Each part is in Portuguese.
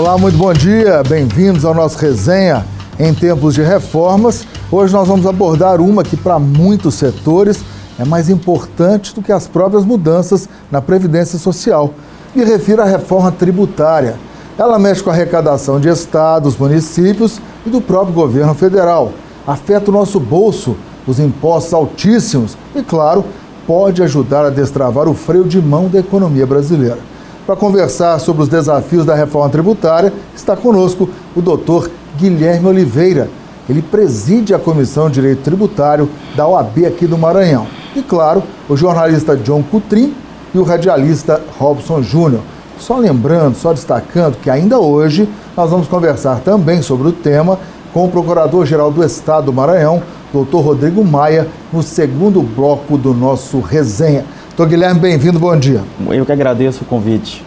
Olá, muito bom dia, bem-vindos ao nosso Resenha em Tempos de Reformas. Hoje nós vamos abordar uma que para muitos setores é mais importante do que as próprias mudanças na Previdência Social. Me refiro à reforma tributária. Ela mexe com a arrecadação de estados, municípios e do próprio governo federal. Afeta o nosso bolso, os impostos altíssimos e, claro, pode ajudar a destravar o freio de mão da economia brasileira. Para conversar sobre os desafios da reforma tributária, está conosco o doutor Guilherme Oliveira. Ele preside a Comissão de Direito Tributário da OAB aqui do Maranhão. E, claro, o jornalista John Coutrin e o radialista Robson Júnior. Só lembrando, só destacando que ainda hoje nós vamos conversar também sobre o tema com o Procurador-Geral do Estado do Maranhão, doutor Rodrigo Maia, no segundo bloco do nosso Resenha. Doutor Guilherme, bem-vindo, bom dia. Eu que agradeço o convite.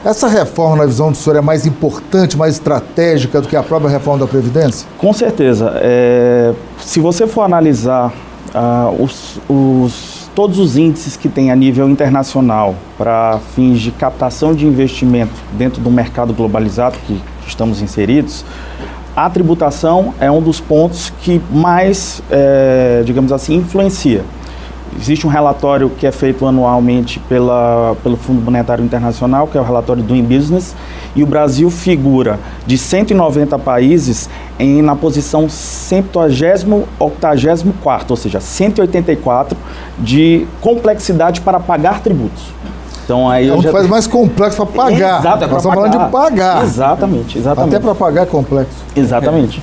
Essa reforma, na visão do senhor, é mais importante, mais estratégica do que a própria reforma da Previdência? Com certeza. Se você for analisar todos os índices que tem a nível internacional para fins de captação de investimento dentro do mercado globalizado que estamos inseridos, a tributação é um dos pontos que mais, digamos assim, influencia. Existe um relatório que é feito anualmente pelo Fundo Monetário Internacional, que é o relatório Doing Business, e o Brasil figura de 190 países na posição 184ª, ou seja, 184 de complexidade para pagar tributos. Então, aí é onde faz mais complexo para pagar. Exato, nós estamos falando de pagar. Exatamente. Até para pagar é complexo. Exatamente.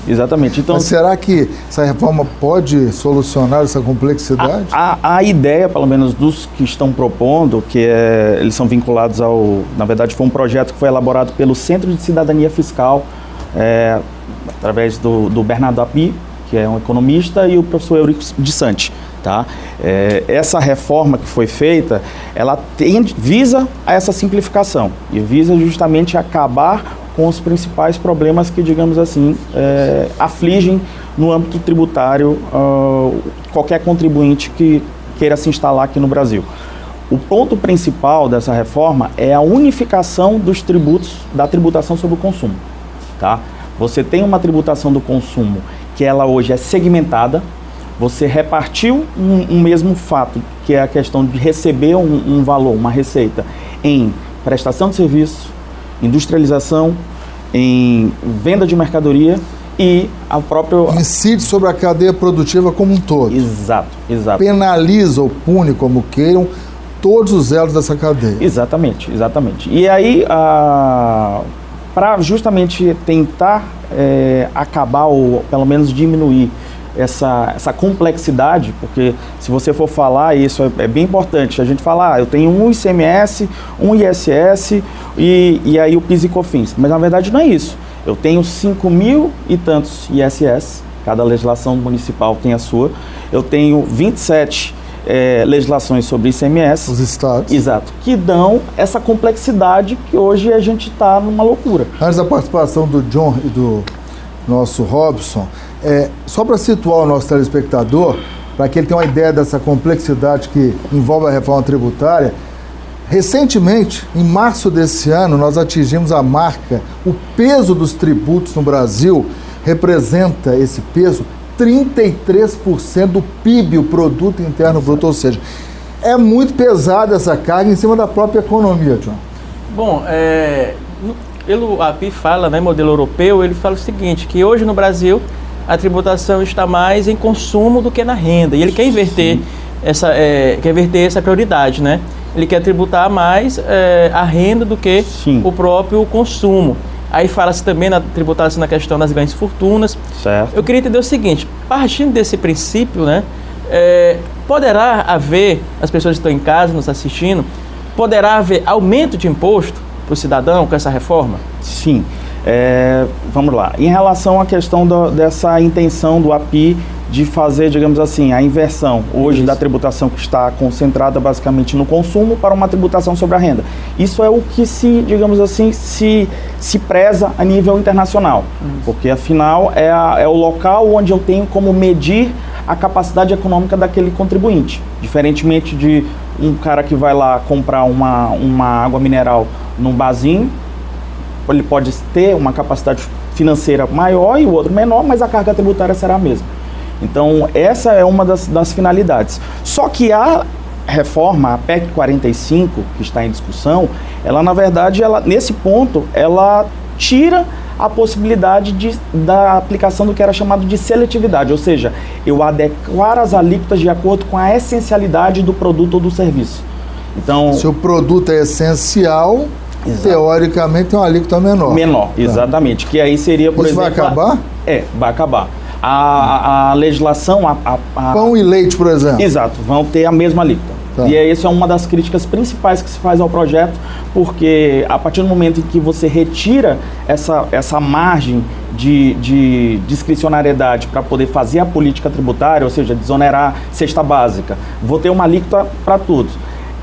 Então, mas será que essa reforma pode solucionar essa complexidade? A ideia, pelo menos dos que estão propondo, eles são vinculados na verdade foi um projeto que foi elaborado pelo Centro de Cidadania Fiscal, através do Bernardo Api, que é um economista, e o professor Eurico de Santi. Tá? Essa reforma que foi feita, ela visa a essa simplificação e visa justamente acabar com os principais problemas que, digamos assim, afligem no âmbito tributário qualquer contribuinte que queira se instalar aqui no Brasil. O ponto principal dessa reforma é a unificação dos tributos da tributação sobre o consumo. Tá? Você tem uma tributação do consumo que ela hoje é segmentada. Você repartiu um mesmo fato, que é a questão de receber um valor, uma receita, em prestação de serviço, industrialização, em venda de mercadoria e a própria... Incide sobre a cadeia produtiva como um todo. Exato. Penaliza ou pune, como queiram, todos os elos dessa cadeia. Exatamente. E aí, para justamente tentar acabar ou pelo menos diminuir essa complexidade, porque se você for falar, isso é bem importante, a gente fala, eu tenho um ICMS, um ISS e aí o PIS e COFINS, mas na verdade não é isso. Eu tenho 5.000 e tantos ISS, cada legislação municipal tem a sua, eu tenho 27 legislações sobre ICMS. Os estados. Exato, que dão essa complexidade que hoje a gente está numa loucura. Antes da participação do John e do nosso Robson, só para situar o nosso telespectador, para que ele tenha uma ideia dessa complexidade que envolve a reforma tributária, recentemente, em março desse ano, nós atingimos a marca, o peso dos tributos no Brasil representa esse peso 33% do PIB, o Produto Interno Bruto, ou seja, é muito pesada essa carga em cima da própria economia, John. Bom, pelo API fala, né, modelo europeu, ele fala o seguinte, que hoje no Brasil a tributação está mais em consumo do que na renda. E ele quer inverter essa prioridade, né? Ele quer tributar mais a renda do que o próprio consumo. Aí fala-se também na tributação na questão das grandes fortunas. Certo. Eu queria entender o seguinte, partindo desse princípio, né, poderá haver, as pessoas que estão em casa nos assistindo, poderá haver aumento de imposto para o cidadão com essa reforma? Sim. Vamos lá. Em relação à questão dessa intenção do API de fazer, digamos assim, a inversão hoje da tributação que está concentrada basicamente no consumo para uma tributação sobre a renda. Isso é o que digamos assim, se preza a nível internacional, porque afinal é o local onde eu tenho como medir a capacidade econômica daquele contribuinte, diferentemente de um cara que vai lá comprar uma água mineral num barzinho, ele pode ter uma capacidade financeira maior e o outro menor, mas a carga tributária será a mesma. Então, essa é uma das finalidades. Só que a reforma, a PEC 45, que está em discussão, ela, na verdade, nesse ponto, ela tira a possibilidade da aplicação do que era chamado de seletividade, ou seja, eu adequar as alíquotas de acordo com a essencialidade do produto ou do serviço. Então, se o produto é essencial, exato, teoricamente tem uma alíquota menor. Menor, exatamente. Que aí seria, por exemplo... Isso vai acabar? Vai acabar. A legislação... Pão e leite, por exemplo. Exato, vão ter a mesma alíquota. Tá. E essa é uma das críticas principais que se faz ao projeto, porque a partir do momento em que você retira essa margem de discricionariedade para poder fazer a política tributária, ou seja, desonerar cesta básica, vou ter uma alíquota para todos.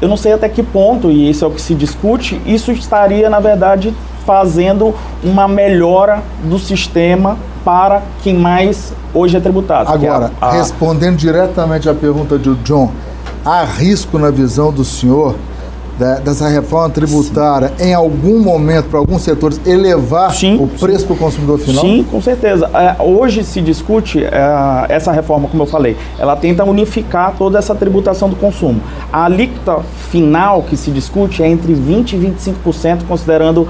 Eu não sei até que ponto, e isso é o que se discute, isso estaria, na verdade, fazendo uma melhora do sistema para quem mais hoje é tributado. Agora, respondendo diretamente à pergunta do John, há risco na visão do senhor dessa reforma tributária, sim, em algum momento, para alguns setores, elevar, sim, o preço para o consumidor final? Sim, com certeza. Hoje se discute essa reforma, como eu falei, ela tenta unificar toda essa tributação do consumo. A alíquota final que se discute é entre 20% e 25%, considerando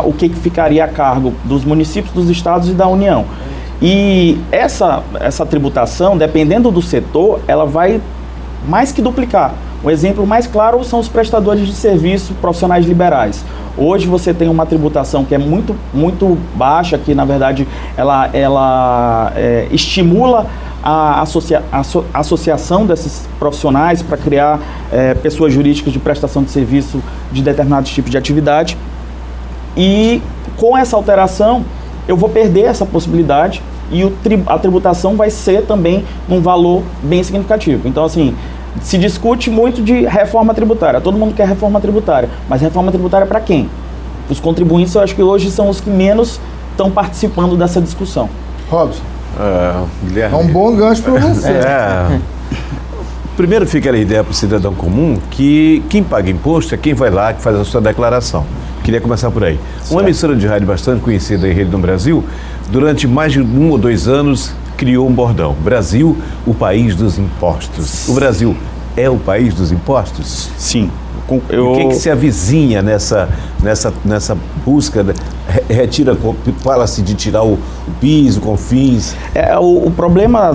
o que ficaria a cargo dos municípios, dos estados e da União. E essa tributação, dependendo do setor, ela vai mais que duplicar. O exemplo mais claro são os prestadores de serviço profissionais liberais. Hoje você tem uma tributação que é muito, muito baixa, que na verdade ela estimula a associação desses profissionais para criar pessoas jurídicas de prestação de serviço de determinados tipos de atividade. E com essa alteração eu vou perder essa possibilidade e a tributação vai ser também um valor bem significativo. Então, assim, se discute muito de reforma tributária. Todo mundo quer reforma tributária. Mas reforma tributária para quem? Os contribuintes, eu acho que hoje são os que menos estão participando dessa discussão. Robson, Guilherme, é um bom gancho para você. Primeiro fica a ideia para o cidadão comum que quem paga imposto é quem vai lá, que faz a sua declaração. Queria começar por aí. Certo. Uma emissora de rádio bastante conhecida em rede no Brasil, durante mais de 1 ou 2 anos, criou um bordão: Brasil, o país dos impostos. O Brasil é o país dos impostos? Sim. O que se avizinha nessa busca? Fala-se de tirar o PIS, o CONFINS. O problema,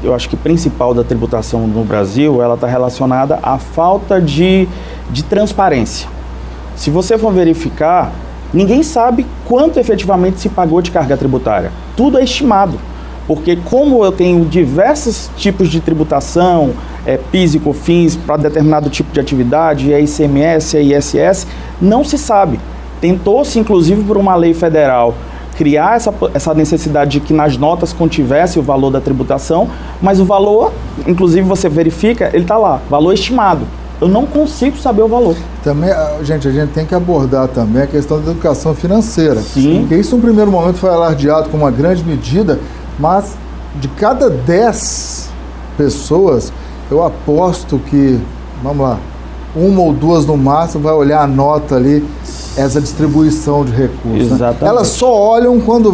eu acho que principal da tributação no Brasil, ela está relacionada à falta de transparência. Se você for verificar, ninguém sabe quanto efetivamente se pagou de carga tributária. Tudo é estimado. Porque como eu tenho diversos tipos de tributação, PIS e COFINS para determinado tipo de atividade, ICMS, ISS, não se sabe. Tentou-se, inclusive, por uma lei federal, criar essa necessidade de que nas notas contivesse o valor da tributação, mas o valor, inclusive você verifica, ele está lá, valor estimado. Eu não consigo saber o valor. Também, a gente tem que abordar também a questão da educação financeira. Sim. Porque isso, no primeiro momento, foi alardeado como uma grande medida, mas de cada 10 pessoas, eu aposto que, vamos lá, 1 ou 2 no máximo vai olhar a nota ali, essa distribuição de recursos. Exatamente. Né? Elas só olham quando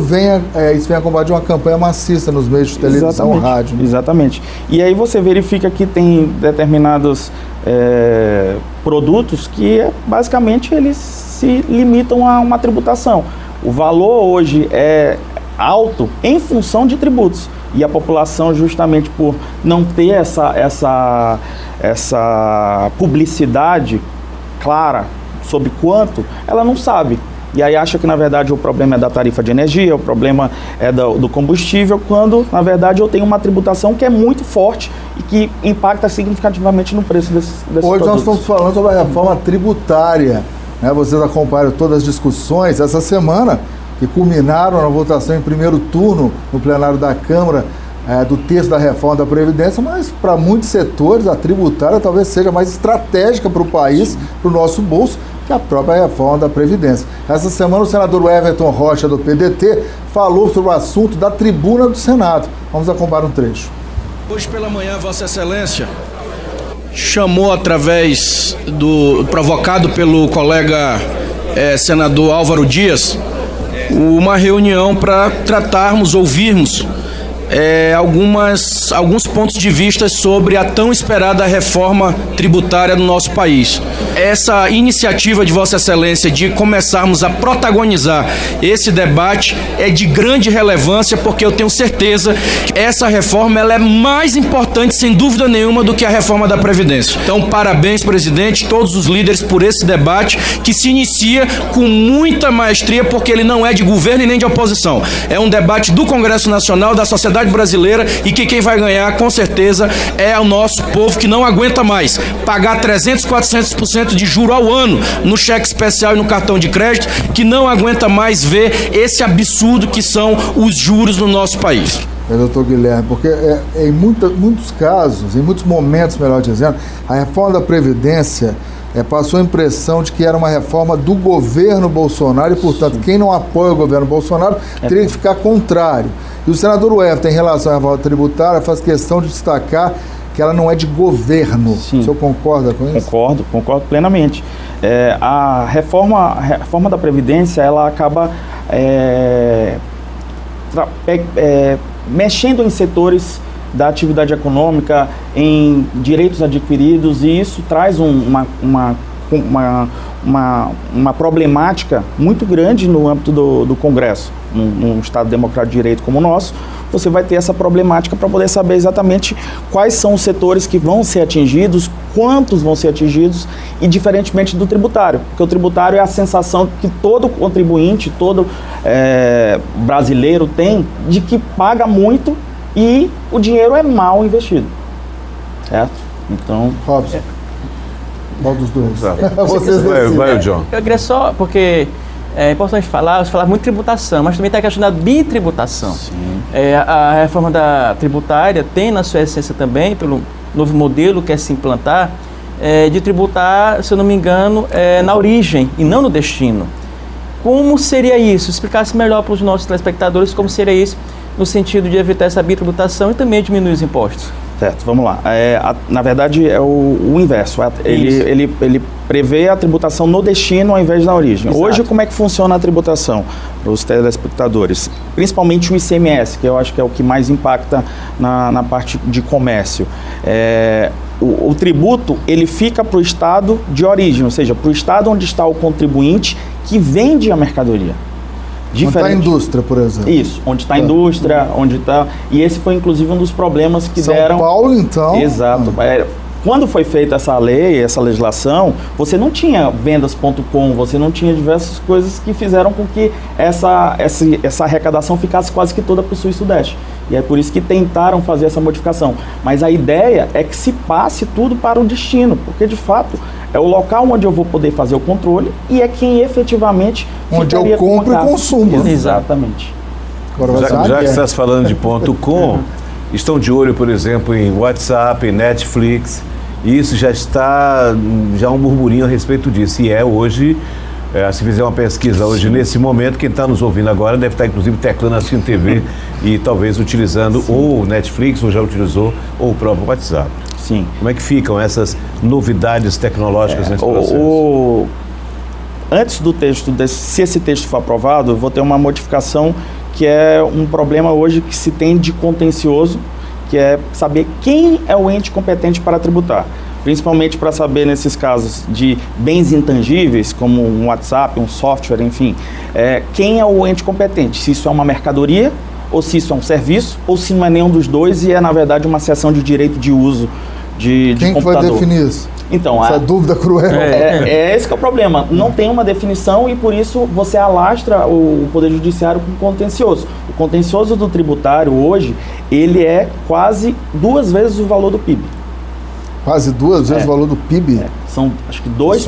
isso vem acompanhado de uma campanha maciça nos meios de televisão, rádio. Né? Exatamente. E aí você verifica que tem determinados produtos que, basicamente, eles se limitam a uma tributação. O valor hoje é alto em função de tributos. E a população, justamente por não ter essa publicidade clara sobre quanto, ela não sabe. E aí acha que, na verdade, o problema é da tarifa de energia, o problema é do combustível, quando, na verdade, eu tenho uma tributação que é muito forte e que impacta significativamente no preço desses produtos. Hoje nós estamos falando sobre a reforma tributária. Né? Vocês acompanham todas as discussões essa semana, que culminaram na votação em primeiro turno no plenário da Câmara do texto da reforma da Previdência, mas para muitos setores a tributária talvez seja mais estratégica para o país, para o nosso bolso, que a própria reforma da Previdência. Essa semana o senador Everton Rocha, do PDT, falou sobre o assunto da tribuna do Senado. Vamos acompanhar um trecho. Hoje pela manhã, Vossa Excelência chamou, provocado pelo colega senador Álvaro Dias, uma reunião para tratarmos, ouvirmos alguns pontos de vista sobre a tão esperada reforma tributária no nosso país. Essa iniciativa de Vossa Excelência de começarmos a protagonizar esse debate é de grande relevância, porque eu tenho certeza que essa reforma ela é mais importante, sem dúvida nenhuma, do que a reforma da Previdência. Então, parabéns, presidente, todos os líderes por esse debate que se inicia com muita maestria, porque ele não é de governo e nem de oposição. É um debate do Congresso Nacional, da sociedade brasileira, e que quem vai ganhar, com certeza, é o nosso povo, que não aguenta mais pagar 300%, 400% de juro ao ano no cheque especial e no cartão de crédito, que não aguenta mais ver esse absurdo que são os juros no nosso país. Doutor Guilherme, porque em muitos casos, em muitos momentos, melhor dizendo, a reforma da Previdência passou a impressão de que era uma reforma do governo Bolsonaro e, portanto, quem não apoia o governo Bolsonaro teria que ficar contrário. E o senador Wellington, em relação à reforma tributária, faz questão de destacar que ela não é de governo. Sim. O senhor concorda com isso? Concordo plenamente. A reforma da Previdência, ela acaba mexendo em setores da atividade econômica, em direitos adquiridos, e isso traz uma problemática muito grande no âmbito do Congresso. Num Estado democrático de direito como o nosso, você vai ter essa problemática para poder saber exatamente quais são os setores que vão ser atingidos, quantos vão ser atingidos, e diferentemente do tributário, porque o tributário é a sensação que todo contribuinte, todo brasileiro tem de que paga muito e o dinheiro é mal investido, certo? Então... Robson, qual dos dois? Vai, John. Eu queria só, porque é importante falar muito de tributação, mas também tem a questão da bitributação. A reforma tributária tem na sua essência também, pelo novo modelo que é se implantar, de tributar, se eu não me engano, na origem e não no destino. Como seria isso? Explicasse melhor para os nossos telespectadores como seria isso, no sentido de evitar essa bitributação e também diminuir os impostos. Certo, vamos lá. Na verdade, é o inverso. Ele prevê a tributação no destino ao invés da origem. Exato. Hoje, como é que funciona a tributação para os telespectadores? Principalmente o ICMS, que eu acho que é o que mais impacta na parte de comércio. O tributo, ele fica para o estado de origem, ou seja, para o estado onde está o contribuinte que vende a mercadoria. Onde está a indústria, por exemplo. Isso, onde está a indústria, onde está... E esse foi, inclusive, um dos problemas que deram... São Paulo, então... Exato. Quando foi feita essa lei, essa legislação, você não tinha vendas.com, você não tinha diversas coisas que fizeram com que essa arrecadação ficasse quase que toda para o Sul e Sudeste. E é por isso que tentaram fazer essa modificação. Mas a ideia é que se passe tudo para o destino, porque, de fato, é o local onde eu vou poder fazer o controle e é quem efetivamente... Onde eu compro e consumo. Exatamente. Já que estás falando de .com, estão de olho, por exemplo, em WhatsApp, em Netflix, e isso já está um burburinho a respeito disso. E hoje, se fizer uma pesquisa hoje, nesse momento, quem está nos ouvindo agora deve estar, inclusive, teclando assistindo TV e talvez utilizando ou Netflix, ou já utilizou, ou o próprio WhatsApp. Sim. Como é que ficam essas novidades tecnológicas nesse processo? Antes do texto, se esse texto for aprovado, eu vou ter uma modificação que é um problema hoje que se tem de contencioso, que é saber quem é o ente competente para tributar. Principalmente para saber, nesses casos de bens intangíveis, como um WhatsApp, um software, enfim, quem é o ente competente, se isso é uma mercadoria, ou se isso é um serviço, ou se não é nenhum dos dois e é, na verdade, uma cessão de direito de uso de quem computador. Quem vai definir isso? Então, essa dúvida cruel. Esse que é o problema. Não tem uma definição e, por isso, você alastra o Poder Judiciário com contencioso. O contencioso do tributário, hoje, ele é quase 2 vezes o valor do PIB. Quase 2 vezes o valor do PIB? São, acho que 2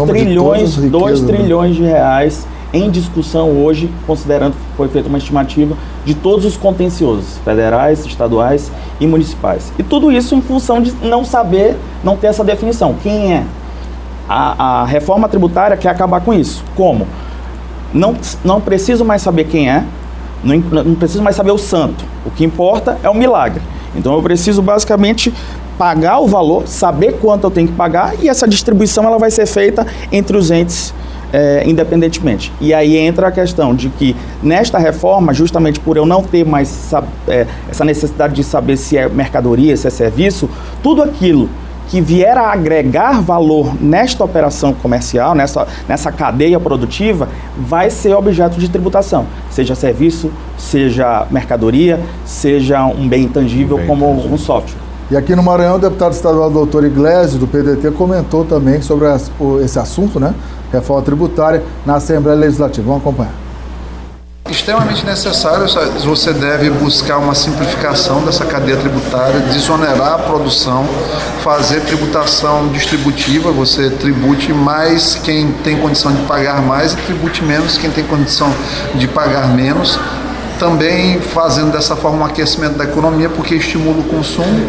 trilhões de reais em discussão hoje, considerando que foi feita uma estimativa de todos os contenciosos, federais, estaduais e municipais. E tudo isso em função de não saber, não ter essa definição. Quem é? A reforma tributária quer acabar com isso. Como? Não preciso mais saber quem é, não preciso mais saber o santo. O que importa é o milagre. Então eu preciso basicamente pagar o valor, saber quanto eu tenho que pagar, e essa distribuição ela vai ser feita entre os entes independentemente. E aí entra a questão de que, nesta reforma, justamente por eu não ter mais essa necessidade de saber se é mercadoria, se é serviço, tudo aquilo que vier a agregar valor nesta operação comercial, nessa cadeia produtiva, vai ser objeto de tributação, seja serviço, seja mercadoria, seja um bem intangível como um software. E aqui no Maranhão, o deputado estadual doutor Iglesias, do PDT, comentou também sobre esse assunto, né? Reforma tributária na Assembleia Legislativa. Vamos acompanhar. Extremamente necessário, você deve buscar uma simplificação dessa cadeia tributária, desonerar a produção, fazer tributação distributiva, você tribute mais quem tem condição de pagar mais e tribute menos quem tem condição de pagar menos, também fazendo dessa forma um aquecimento da economia, porque estimula o consumo,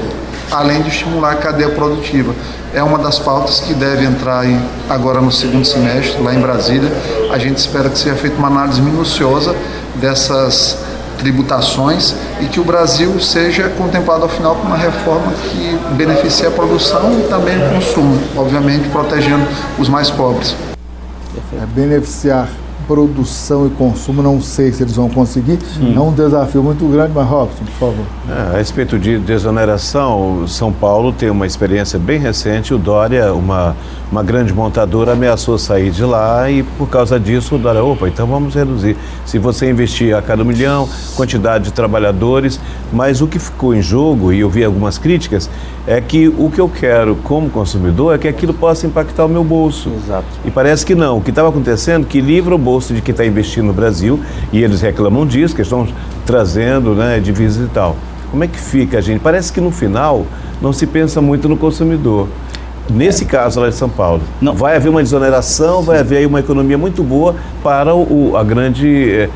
além de estimular a cadeia produtiva. É uma das pautas que deve entrar aí agora no segundo semestre, lá em Brasília. A gente espera que seja feita uma análise minuciosa dessas tributações e que o Brasil seja contemplado ao final com uma reforma que beneficie a produção e também o consumo, obviamente protegendo os mais pobres. Beneficiar produção e consumo, não sei se eles vão conseguir. É um desafio muito grande, mas Robson, por favor. A respeito de desoneração, São Paulo tem uma experiência bem recente. O Dória, uma grande montadora, ameaçou sair de lá e por causa disso o Dória, então vamos reduzir. Se você investir a cada 1 milhão, quantidade de trabalhadores, mas o que ficou em jogo, e eu vi algumas críticas, é que o que eu quero como consumidor é que aquilo possa impactar o meu bolso. Exato. E parece que não. O que estava acontecendo é que livra o bolso de quem está investindo no Brasil, e eles reclamam disso, que estão trazendo, né, divisas e tal. Como é que fica, gente? Parece que no final não se pensa muito no consumidor. Nesse caso lá de São Paulo, não vai haver uma desoneração, vai haver aí uma economia muito boa para a grande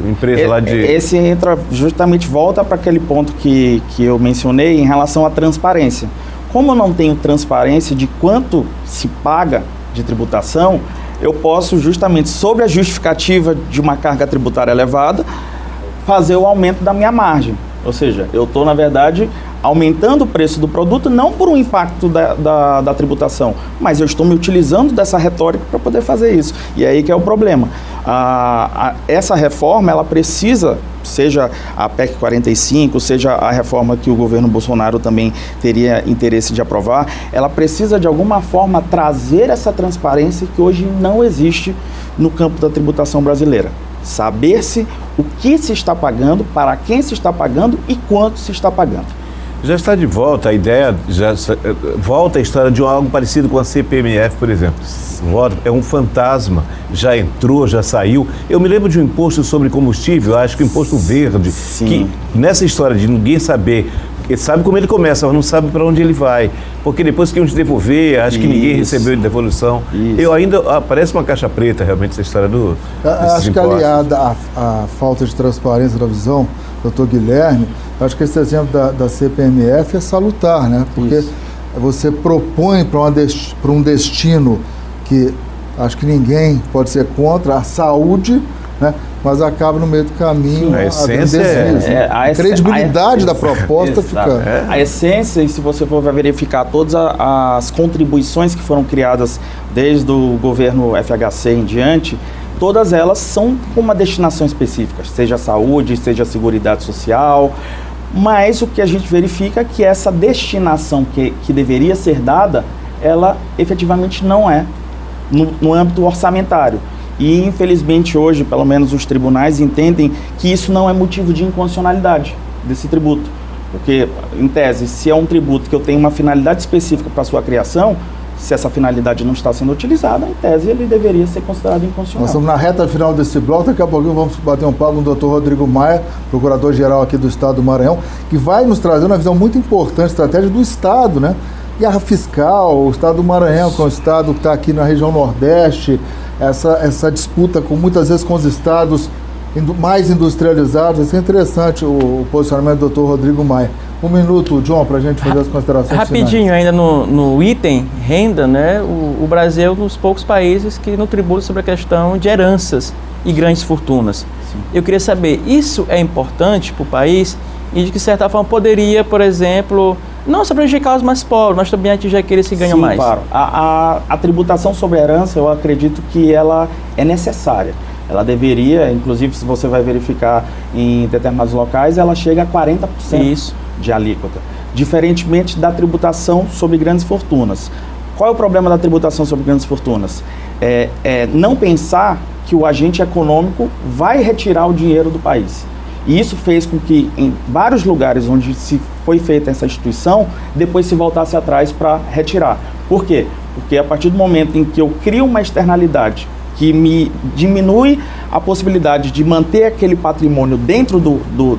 empresa lá de... Esse justamente volta para aquele ponto que eu mencionei em relação à transparência. Como eu não tenho transparência de quanto se paga de tributação, eu posso justamente, sobre a justificativa de uma carga tributária elevada, fazer o aumento da minha margem. Ou seja, eu estou, na verdade, aumentando o preço do produto, não por um impacto da tributação, mas eu estou me utilizando dessa retórica para poder fazer isso. E é aí que é o problema. Essa reforma, ela precisa, seja a PEC 45, seja a reforma que o governo Bolsonaro também teria interesse de aprovar, ela precisa, de alguma forma, trazer essa transparência que hoje não existe no campo da tributação brasileira. Saber-se o que se está pagando, para quem se está pagando e quanto se está pagando. Já está de volta a ideia, volta a história de algo parecido com a CPMF, por exemplo. É um fantasma, já entrou, já saiu. Eu me lembro de um imposto sobre combustível, acho que o imposto verde, Sim. Que nessa história de ninguém saber, ele sabe como ele começa, mas não sabe para onde ele vai. Porque depois que iam te devolver, acho que ninguém recebeu de devolução. Eu ainda, parece uma caixa preta realmente essa história do acho que aliada à falta de transparência da visão, doutor Guilherme, acho que esse exemplo da CPMF é salutar, né? Porque você propõe para um destino que acho que ninguém pode ser contra, a saúde, né? Mas acaba no meio do caminho a essência a credibilidade da proposta fica... A essência, e se você for verificar todas as contribuições que foram criadas desde o governo FHC em diante, todas elas são com uma destinação específica, seja saúde, seja seguridade social, mas o que a gente verifica é que essa destinação que deveria ser dada, ela efetivamente não é no âmbito orçamentário. E, infelizmente, hoje, pelo menos os tribunais entendem que isso não é motivo de inconstitucionalidade desse tributo. Porque, em tese, se é um tributo que eu tenho uma finalidade específica para a sua criação, se essa finalidade não está sendo utilizada, em tese, ele deveria ser considerado inconstitucional. Nós estamos na reta final desse bloco, daqui a pouquinho vamos bater um papo com o doutor Rodrigo Maia, procurador-geral aqui do Estado do Maranhão, que vai nos trazer uma visão muito importante, estratégia do Estado, né? Guerra fiscal, o Estado do Maranhão, que é um Estado que está aqui na região Nordeste, essa disputa muitas vezes com os estados mais industrializados. Isso é interessante o posicionamento do doutor Rodrigo Maia. Um minuto, John, para a gente fazer as considerações rapidinho finais. Ainda no item renda, né? O Brasil é um dos poucos países que não tributa sobre a questão de heranças e grandes fortunas. Sim. Eu queria saber, isso é importante para o país e de que certa forma poderia, por exemplo, Não só prejudicar os mais pobres, mas também atingir aqueles que ganham mais. Claro. A tributação sobre herança, eu acredito que ela é necessária. Ela deveria, inclusive, se você vai verificar em determinados locais, ela chega a 40% de alíquota. Diferentemente da tributação sobre grandes fortunas. Qual é o problema da tributação sobre grandes fortunas? Não pensar que o agente econômico vai retirar o dinheiro do país. E isso fez com que, em vários lugares onde se foi feita essa instituição, depois se voltasse atrás para retirar. Por quê? Porque a partir do momento em que eu crio uma externalidade que me diminui a possibilidade de manter aquele patrimônio dentro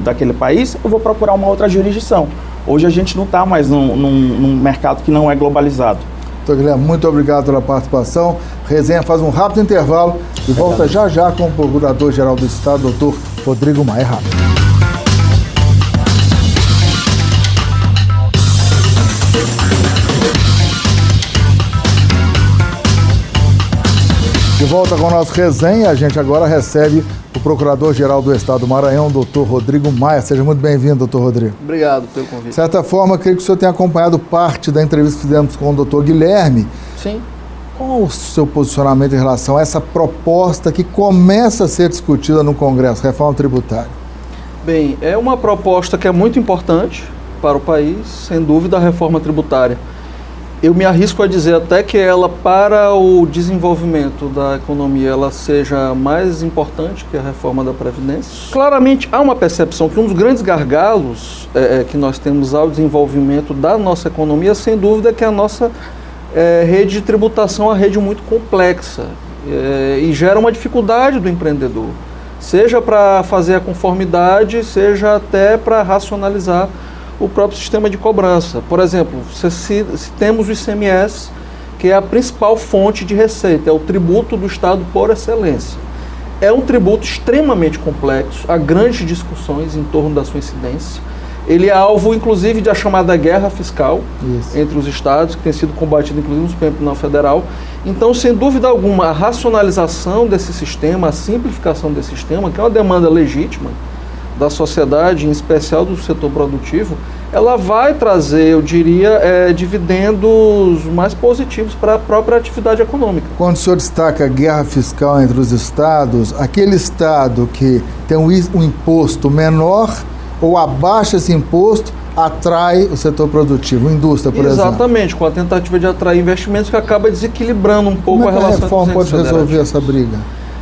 daquele país, eu vou procurar uma outra jurisdição. Hoje a gente não está mais num mercado que não é globalizado. Doutor Guilherme, muito obrigado pela participação. Resenha faz um rápido intervalo e volta já com o Procurador-Geral do Estado, doutor Rodrigo Maia. De volta com o nosso resenha, a gente agora recebe o Procurador-Geral do Estado do Maranhão, doutor Rodrigo Maia. Seja muito bem-vindo, doutor Rodrigo. Obrigado pelo convite. De certa forma, creio que o senhor tenha acompanhado parte da entrevista que fizemos com o doutor Guilherme. Sim. Qual o seu posicionamento em relação a essa proposta que começa a ser discutida no Congresso, reforma tributária? Bem, é uma proposta que é muito importante para o país, sem dúvida, a reforma tributária. Eu me arrisco a dizer até que ela, para o desenvolvimento da economia, ela seja mais importante que a reforma da Previdência. Claramente, há uma percepção que um dos grandes gargalos que nós temos ao desenvolvimento da nossa economia, sem dúvida, é que a nossa rede de tributação é uma rede muito complexa e gera uma dificuldade do empreendedor, seja para fazer a conformidade, seja até para racionalizar o próprio sistema de cobrança. Por exemplo, se temos o ICMS, que é a principal fonte de receita, é o tributo do Estado por excelência. É um tributo extremamente complexo, há grandes discussões em torno da sua incidência. Ele é alvo, inclusive, da chamada guerra fiscal entre os estados, que tem sido combatida, inclusive, no Supremo Tribunal Federal. Então, sem dúvida alguma, a racionalização desse sistema, a simplificação desse sistema, que é uma demanda legítima da sociedade, em especial do setor produtivo, ela vai trazer, eu diria, dividendos mais positivos para a própria atividade econômica. Quando o senhor destaca a guerra fiscal entre os estados, aquele estado que tem um imposto menor ou abaixa esse imposto, atrai o setor produtivo, a indústria, por exemplo. Exatamente, com a tentativa de atrair investimentos que acaba desequilibrando um pouco a relação. Como a reforma pode resolver essa briga?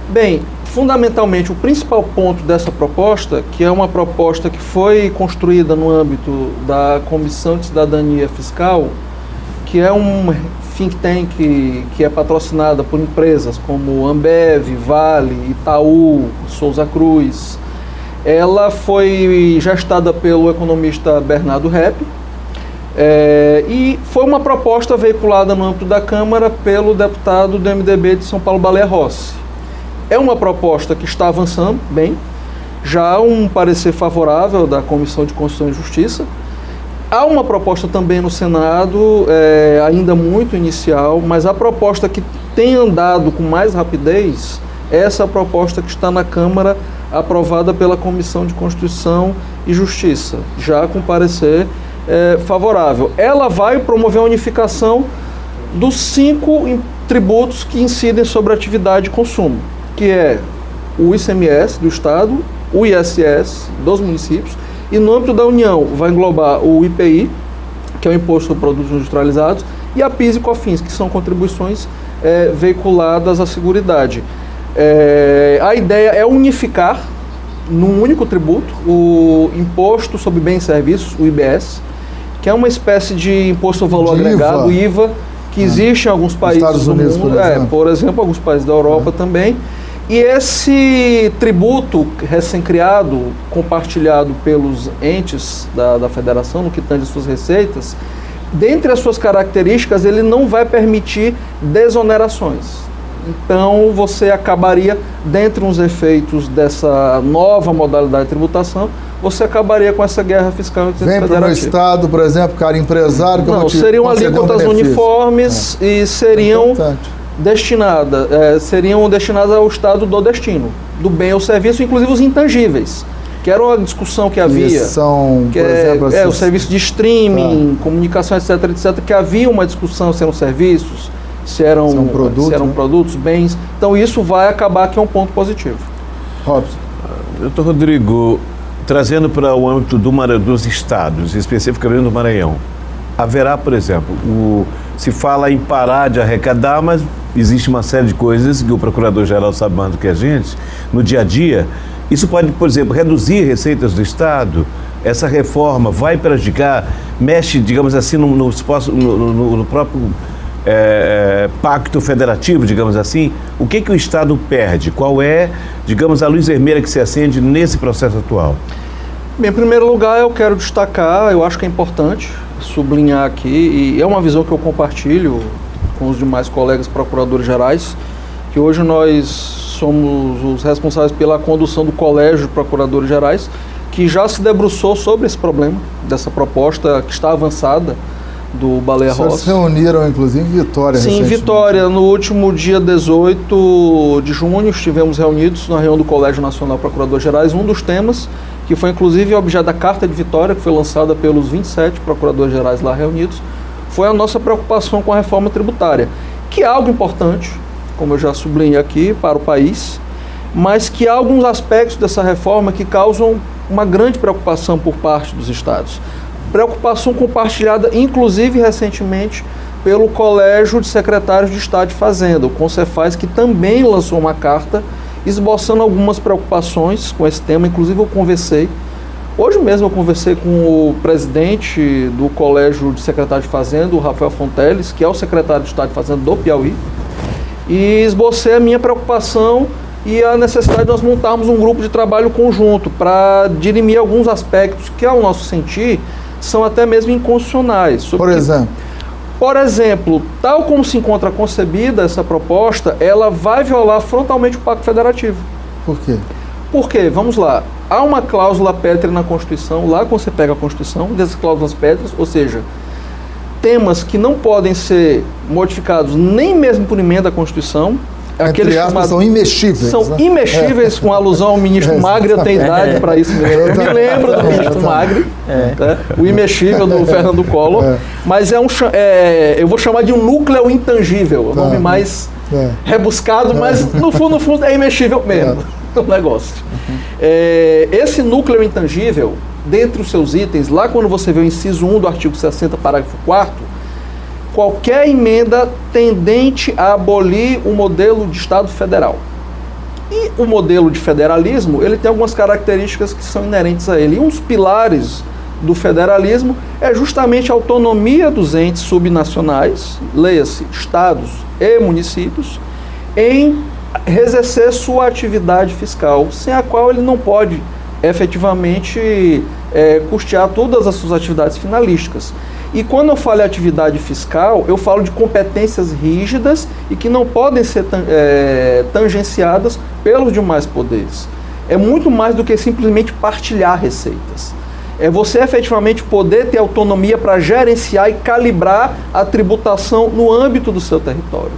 Bem, fundamentalmente, o principal ponto dessa proposta, que é uma proposta que foi construída no âmbito da Comissão de Cidadania Fiscal, que é um think tank que é patrocinada por empresas como Ambev, Vale, Itaú, Souza Cruz. Ela foi gestada pelo economista Bernardo Repp e foi uma proposta veiculada no âmbito da Câmara pelo deputado do MDB de São Paulo, Baleia Rossi. É uma proposta que está avançando bem, já há um parecer favorável da Comissão de Constituição e Justiça. Há uma proposta também no Senado, ainda muito inicial, mas a proposta que tem andado com mais rapidez é essa proposta que está na Câmara, aprovada pela Comissão de Constituição e Justiça, já com parecer favorável. Ela vai promover a unificação dos 5 tributos que incidem sobre a atividade de consumo, que é o ICMS do Estado, o ISS dos municípios, e no âmbito da União vai englobar o IPI, que é o Imposto sobre Produtos Industrializados, e a PIS e COFINS, que são contribuições veiculadas à Seguridade. A ideia é unificar num único tributo o Imposto sobre Bens e Serviços, o IBS, que é uma espécie de Imposto ao Valor Agregado, IVA, que existe em alguns países Estados Unidos, do mundo, por exemplo, alguns países da Europa também. E esse tributo recém-criado, compartilhado pelos entes da federação, no que tange as suas receitas, dentre as suas características, ele não vai permitir desonerações. Então, você acabaria, dentre uns efeitos dessa nova modalidade de tributação, você acabaria com essa guerra fiscal entre Vem para o meu estado, por exemplo, cara empresário... Que não, seriam alíquotas uniformes e seriam destinadas ao estado do destino, do bem ou serviço, inclusive os intangíveis, que era uma discussão que havia. São, que por exemplo, o serviço de streaming, comunicação, etc, que havia uma discussão se eram serviços, se eram produtos, bens. Então isso vai acabar que é um ponto positivo. Robson. Doutor Rodrigo, trazendo para o âmbito dos estados, especificamente do Maranhão, haverá, por exemplo, se fala em parar de arrecadar, mas existe uma série de coisas que o Procurador-Geral sabe mais do que a gente, no dia a dia. Isso pode, por exemplo, reduzir receitas do Estado? Essa reforma vai prejudicar, mexe, digamos assim, no próprio pacto federativo, digamos assim? O que o Estado perde? Qual é, digamos, a luz vermelha que se acende nesse processo atual? Bem, em primeiro lugar, eu quero destacar, eu acho que é importante sublinhar aqui, e é uma visão que eu compartilho com os demais colegas procuradores gerais, que hoje nós somos os responsáveis pela condução do Colégio de Procuradores Gerais, que já se debruçou sobre esse problema, dessa proposta que está avançada do Baleia Rossi. Vocês se reuniram, inclusive, em Vitória. Sim, em Vitória. No último dia 18 de junho, estivemos reunidos na reunião do Colégio Nacional de Procuradores Gerais. Um dos temas, que foi inclusive objeto da Carta de Vitória, que foi lançada pelos 27 Procuradores Gerais lá reunidos, foi a nossa preocupação com a reforma tributária, que é algo importante, como eu já sublinhei aqui, para o país, mas que há alguns aspectos dessa reforma que causam uma grande preocupação por parte dos estados. Preocupação compartilhada, inclusive, recentemente, pelo Colégio de Secretários de Estado de Fazenda, o CONCEFAZ, que também lançou uma carta esboçando algumas preocupações com esse tema. Inclusive, hoje mesmo eu conversei com o presidente do Colégio de Secretários de Fazenda, o Rafael Fonteles, que é o secretário de Estado de Fazenda do Piauí, e esbocei a minha preocupação e a necessidade de nós montarmos um grupo de trabalho conjunto para dirimir alguns aspectos que, ao nosso sentir, são até mesmo inconstitucionais. Por exemplo, tal como se encontra concebida essa proposta, ela vai violar frontalmente o Pacto Federativo. Por quê? Porque, vamos lá, há uma cláusula pétrea na Constituição, lá quando você pega a Constituição, dessas cláusulas pétreas, ou seja, temas que não podem ser modificados nem mesmo por emenda à Constituição. Aqueles chamados são imexíveis. São imexíveis, com alusão ao ministro Magri, eu tenho idade para isso mesmo. Eu me lembro do ministro Magri, o imexível do Fernando Collor, mas eu vou chamar de um núcleo intangível, o nome mais rebuscado, mas no fundo é imexível mesmo o negócio. Esse núcleo intangível, dentre os seus itens, lá quando você vê o inciso 1 do artigo 60, parágrafo 4º, qualquer emenda tendente a abolir o modelo de Estado federal. E o modelo de federalismo, ele tem algumas características que são inerentes a ele. E um dos pilares do federalismo é justamente a autonomia dos entes subnacionais, leia-se, estados e municípios, em exercer sua atividade fiscal, sem a qual ele não pode efetivamente custear todas as suas atividades finalísticas. E quando eu falo em atividade fiscal, eu falo de competências rígidas e que não podem ser tangenciadas pelos demais poderes. É muito mais do que simplesmente partilhar receitas. É você efetivamente poder ter autonomia para gerenciar e calibrar a tributação no âmbito do seu território.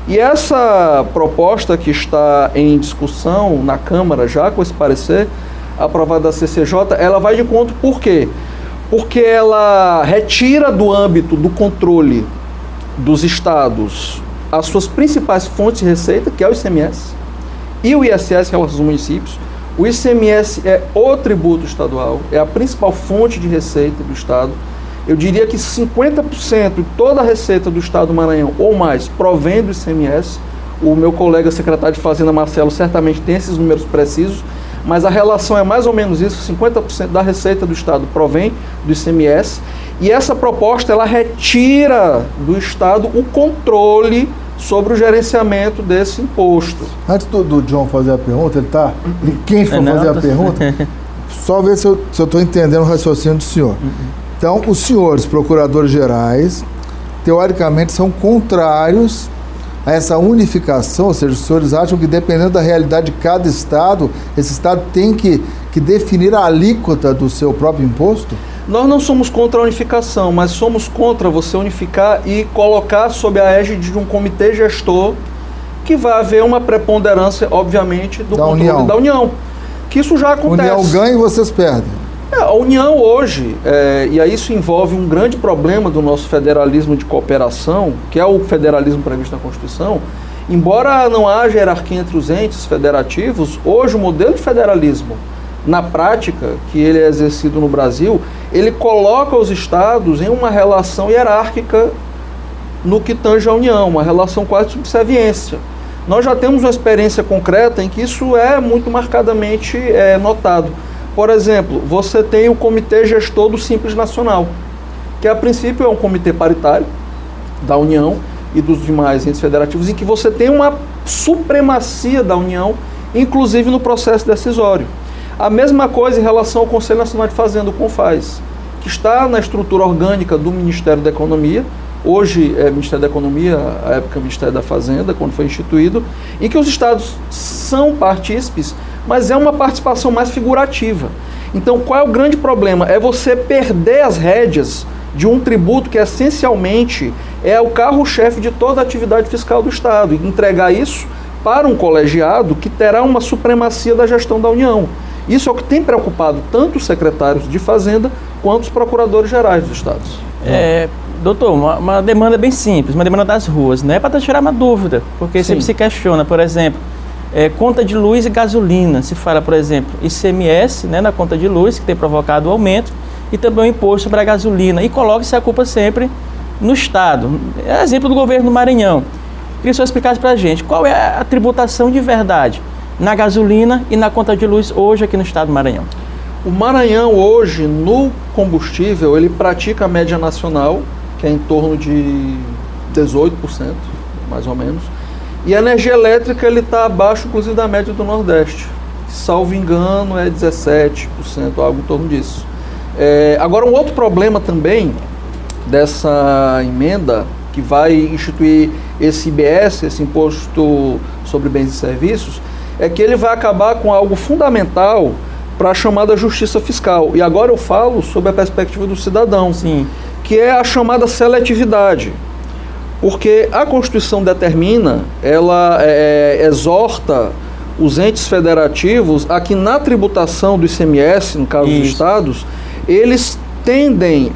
E essa proposta que está em discussão na Câmara, já com esse parecer aprovado da CCJ, ela vai de encontro por quê? Porque ela retira do âmbito do controle dos estados as suas principais fontes de receita, que é o ICMS, e o ISS, que é os municípios. O ICMS é o tributo estadual, é a principal fonte de receita do estado. Eu diria que 50% de toda a receita do estado do Maranhão, ou mais, provém do ICMS. O meu colega secretário de Fazenda, Marcelo, certamente tem esses números precisos, mas a relação é mais ou menos isso, 50% da receita do estado provém do ICMS, e essa proposta ela retira do estado o controle sobre o gerenciamento desse imposto. Antes do John fazer a pergunta, ele está quente para fazer a pergunta, só ver se eu estou entendendo o raciocínio do senhor. Então, os senhores procuradores gerais, teoricamente, são contrários a essa unificação, ou seja, os senhores acham que, dependendo da realidade de cada estado, esse estado tem que definir a alíquota do seu próprio imposto? Nós não somos contra a unificação, mas somos contra você unificar e colocar sob a égide de um comitê gestor que vai haver uma preponderância, obviamente, do controle da União. que isso já acontece. União ganha e vocês perdem. A União hoje, e aí isso envolve um grande problema do nosso federalismo de cooperação, que é o federalismo previsto na Constituição. Embora não haja hierarquia entre os entes federativos, hoje o modelo de federalismo, na prática, que ele é exercido no Brasil, ele coloca os estados em uma relação hierárquica no que tange à União, uma relação quase de subserviência. Nós já temos uma experiência concreta em que isso é muito marcadamente notado. Por exemplo, você tem o Comitê Gestor do Simples Nacional, que a princípio é um comitê paritário da União e dos demais entes federativos, em que você tem uma supremacia da União, inclusive no processo decisório. A mesma coisa em relação ao Conselho Nacional de Fazenda, o CONFAZ, que está na estrutura orgânica do Ministério da Economia, hoje é Ministério da Economia, à época Ministério da Fazenda, quando foi instituído, em que os estados são partícipes, mas é uma participação mais figurativa. Então, qual é o grande problema? É você perder as rédeas de um tributo que essencialmente é o carro-chefe de toda a atividade fiscal do Estado, e entregar isso para um colegiado que terá uma supremacia da gestão da União. Isso é o que tem preocupado tanto os secretários de Fazenda quanto os procuradores gerais dos estados. Doutor, uma demanda bem simples, uma demanda das ruas, não é para tirar uma dúvida, porque sempre se questiona, por exemplo, conta de luz e gasolina. Se fala, por exemplo, ICMS, né, na conta de luz, que tem provocado o aumento, e também o imposto sobre a gasolina, e coloca-se a culpa sempre no Estado. É exemplo do governo do Maranhão. Queria que o senhor explicasse para a gente qual é a tributação de verdade na gasolina e na conta de luz hoje aqui no Estado do Maranhão. O Maranhão hoje, no combustível, ele pratica a média nacional, que é em torno de 18%, mais ou menos. E a energia elétrica ele está abaixo, inclusive, da média do Nordeste. Salvo engano, é 17%, algo em torno disso. Agora, um outro problema também dessa emenda, que vai instituir esse IBS, esse Imposto sobre Bens e Serviços, é que ele vai acabar com algo fundamental para a chamada justiça fiscal. E agora eu falo sobre a perspectiva do cidadão, que é a chamada seletividade. Porque a Constituição determina, ela exorta os entes federativos a que na tributação do ICMS, no caso dos estados, eles tendem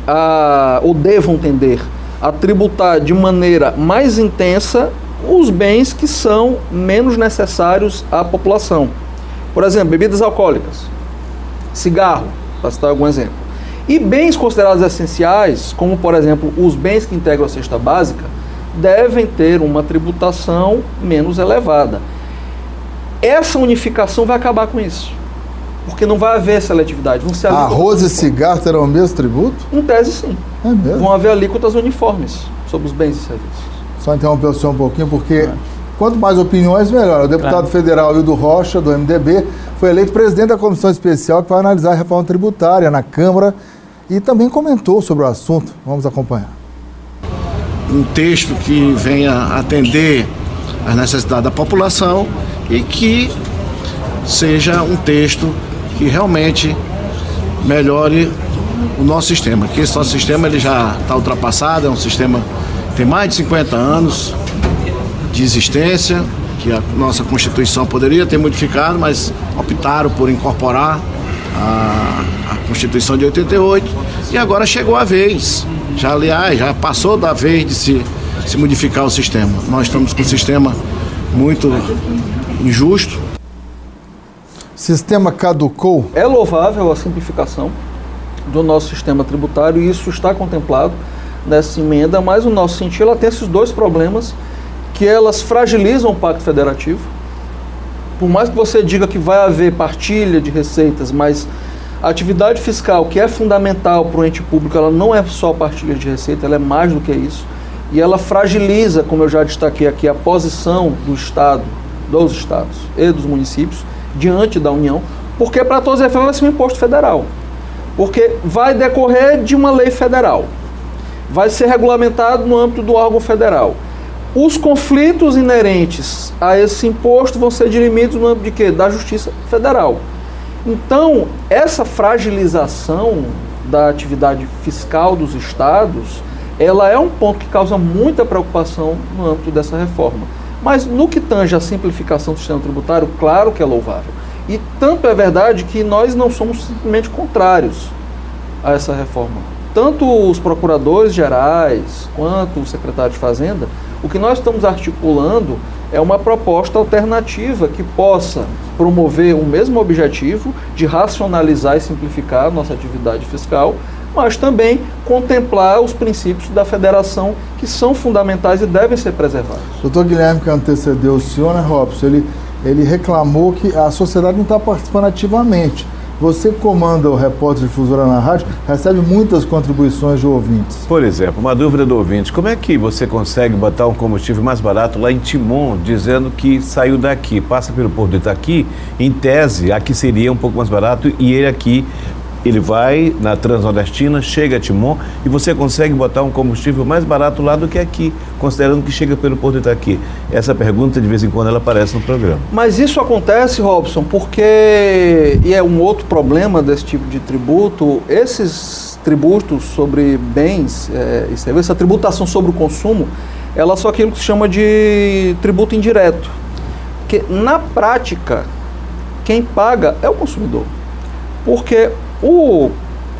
ou devam tender a tributar de maneira mais intensa os bens que são menos necessários à população. Por exemplo, bebidas alcoólicas, cigarro, para citar algum exemplo. E bens considerados essenciais, como por exemplo os bens que integram a cesta básica, devem ter uma tributação menos elevada. Essa unificação vai acabar com isso, porque não vai haver seletividade. Arroz e cigarro terão o mesmo tributo? Em tese, sim. É mesmo? Vão haver alíquotas uniformes sobre os bens e serviços. Só interromper o senhor um pouquinho, porque quanto mais opiniões, melhor. O deputado federal Hildo Rocha, do MDB, foi eleito presidente da comissão especial que vai analisar a reforma tributária na Câmara e também comentou sobre o assunto. Vamos acompanhar. Um texto que venha atender às necessidades da população e que seja um texto que realmente melhore o nosso sistema. Que esse nosso sistema ele já está ultrapassado, é um sistema que tem mais de 50 anos de existência, que a nossa Constituição poderia ter modificado, mas optaram por incorporar a Constituição de 88 e agora chegou a vez. Já passou da vez de se modificar o sistema. Nós estamos com um sistema muito injusto. Sistema caducou? É louvável a simplificação do nosso sistema tributário e isso está contemplado nessa emenda, mas o nosso sentido ela tem esses dois problemas, que elas fragilizam o Pacto Federativo. Por mais que você diga que vai haver partilha de receitas, mas a atividade fiscal, que é fundamental para o ente público, ela não é só partilha de receita, ela é mais do que isso. E ela fragiliza, como eu já destaquei aqui, a posição do Estado, dos estados e dos municípios diante da União, porque para todos os efeitos vai ser um imposto federal. Porque vai decorrer de uma lei federal. Vai ser regulamentado no âmbito do órgão federal. Os conflitos inerentes a esse imposto vão ser dirimidos no âmbito de quê? Da Justiça Federal. Então, essa fragilização da atividade fiscal dos estados, ela é um ponto que causa muita preocupação no âmbito dessa reforma. Mas no que tange a simplificação do sistema tributário, claro que é louvável. E tanto é verdade que nós não somos simplesmente contrários a essa reforma. Tanto os procuradores gerais quanto o secretário de Fazenda, o que nós estamos articulando é uma proposta alternativa que possa promover o mesmo objetivo de racionalizar e simplificar a nossa atividade fiscal, mas também contemplar os princípios da federação que são fundamentais e devem ser preservados. Doutor Guilherme, que antecedeu o senhor, né, Robson, ele reclamou que a sociedade não está participando ativamente. Você comanda o Repórter Difusora na rádio, recebe muitas contribuições de ouvintes. Por exemplo, uma dúvida do ouvinte, como é que você consegue botar um combustível mais barato lá em Timon, dizendo que saiu daqui, passa pelo Porto de Itaqui, em tese, aqui seria um pouco mais barato, e ele vai na Transnordestina, chega a Timon e você consegue botar um combustível mais barato lá do que aqui, considerando que chega pelo Porto de Itaqui. Essa pergunta, de vez em quando, ela aparece no programa. Mas isso acontece, Robson, porque, e é um outro problema desse tipo de tributo, esses tributos sobre bens e serviços, a tributação sobre o consumo, ela é só aquilo que se chama de tributo indireto. Porque, na prática, quem paga é o consumidor. Porque o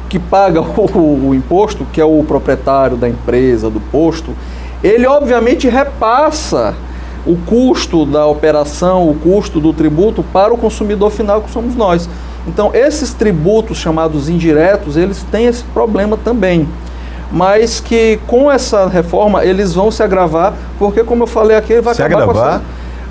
que paga o imposto, que é o proprietário da empresa, do posto, ele obviamente repassa o custo da operação, o custo do tributo para o consumidor final, que somos nós. Então, esses tributos chamados indiretos, eles têm esse problema também. Mas que com essa reforma eles vão se agravar, porque, como eu falei aqui, ele vai acabar.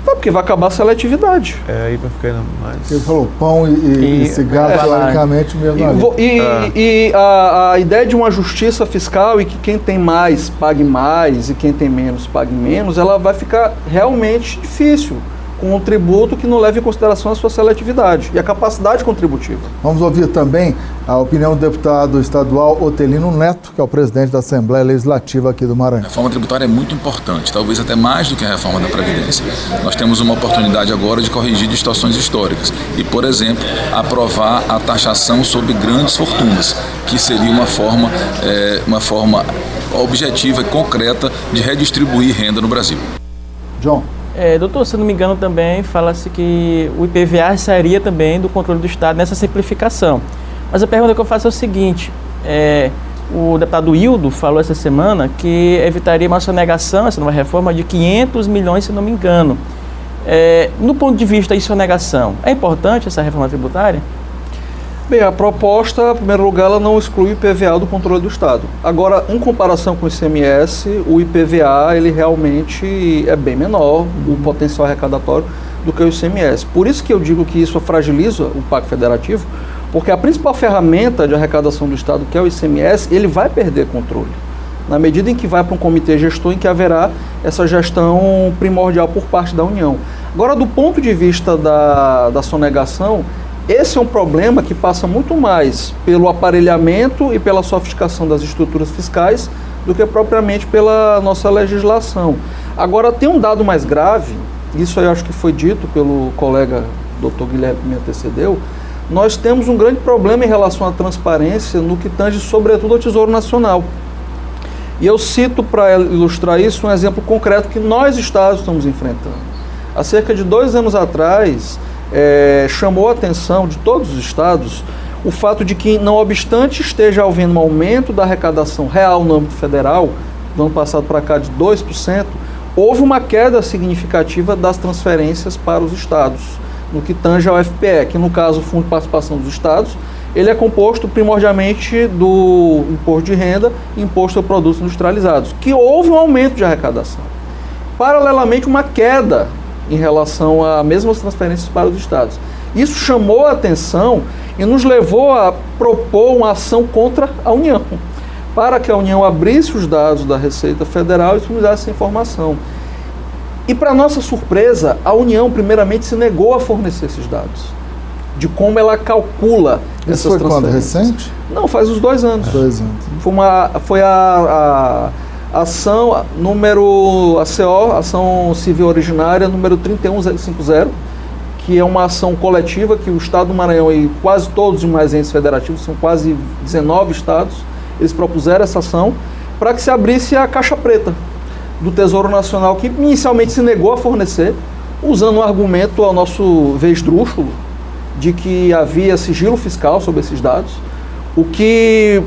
Porque vai acabar a seletividade. Aí vai ficar mais... Ele falou pão e cigarro, teoricamente, mesmo. E a ideia de uma justiça fiscal e que quem tem mais pague mais e quem tem menos pague menos, ela vai ficar realmente difícil com um tributo que não leve em consideração a sua seletividade e a capacidade contributiva. Vamos ouvir também a opinião do deputado estadual Otelino Neto, que é o presidente da Assembleia Legislativa aqui do Maranhão. A reforma tributária é muito importante, talvez até mais do que a reforma da Previdência. Nós temos uma oportunidade agora de corrigir distorções históricas e, por exemplo, aprovar a taxação sobre grandes fortunas, que seria uma forma objetiva e concreta de redistribuir renda no Brasil. John. Doutor, se não me engano também, fala-se que o IPVA sairia também do controle do Estado nessa simplificação. Mas a pergunta que eu faço é o seguinte, o deputado Hildo falou essa semana que evitaria uma sonegação, essa nova reforma, de 500 milhões, se não me engano. No ponto de vista de sonegação, é importante essa reforma tributária? Bem, a proposta, em primeiro lugar, ela não exclui o IPVA do controle do Estado. Agora, em comparação com o ICMS, o IPVA, ele realmente é bem menor, o potencial arrecadatório, do que o ICMS. Por isso que eu digo que isso fragiliza o Pacto Federativo, porque a principal ferramenta de arrecadação do Estado, que é o ICMS, ele vai perder controle. Na medida em que vai para um comitê gestor, em que haverá essa gestão primordial por parte da União. Agora, do ponto de vista da sonegação, esse é um problema que passa muito mais pelo aparelhamento e pela sofisticação das estruturas fiscais do que propriamente pela nossa legislação. Agora, tem um dado mais grave, isso aí eu acho que foi dito pelo colega Dr. Guilherme que me antecedeu, nós temos um grande problema em relação à transparência no que tange sobretudo ao Tesouro Nacional. E eu cito para ilustrar isso um exemplo concreto que nós, Estados, estamos enfrentando. Há cerca de 2 anos atrás, chamou a atenção de todos os estados o fato de que, não obstante esteja havendo um aumento da arrecadação real no âmbito federal, do ano passado para cá de 2%, houve uma queda significativa das transferências para os estados, no que tange ao FPE, que no caso o Fundo de Participação dos Estados, ele é composto primordialmente do imposto de renda e imposto a produtos industrializados, que houve um aumento de arrecadação. Paralelamente, uma queda em relação a mesmas transferências para os estados. Isso chamou a atenção e nos levou a propor uma ação contra a União, para que a União abrisse os dados da Receita Federal e disponibilizasse essa informação. E, para nossa surpresa, a União primeiramente se negou a fornecer esses dados, de como ela calcula essas transferências. Isso foi quando? Recente? Não, faz uns 2 anos. 2 anos. Foi a ação número Ação Civil Originária número 3150, que é uma ação coletiva que o Estado do Maranhão e quase todos os demais entes federativos, são quase 19 estados, eles propuseram essa ação para que se abrisse a caixa preta do Tesouro Nacional, que inicialmente se negou a fornecer, usando um argumento ao nosso ver esdrúxulo, de que havia sigilo fiscal sobre esses dados, o que,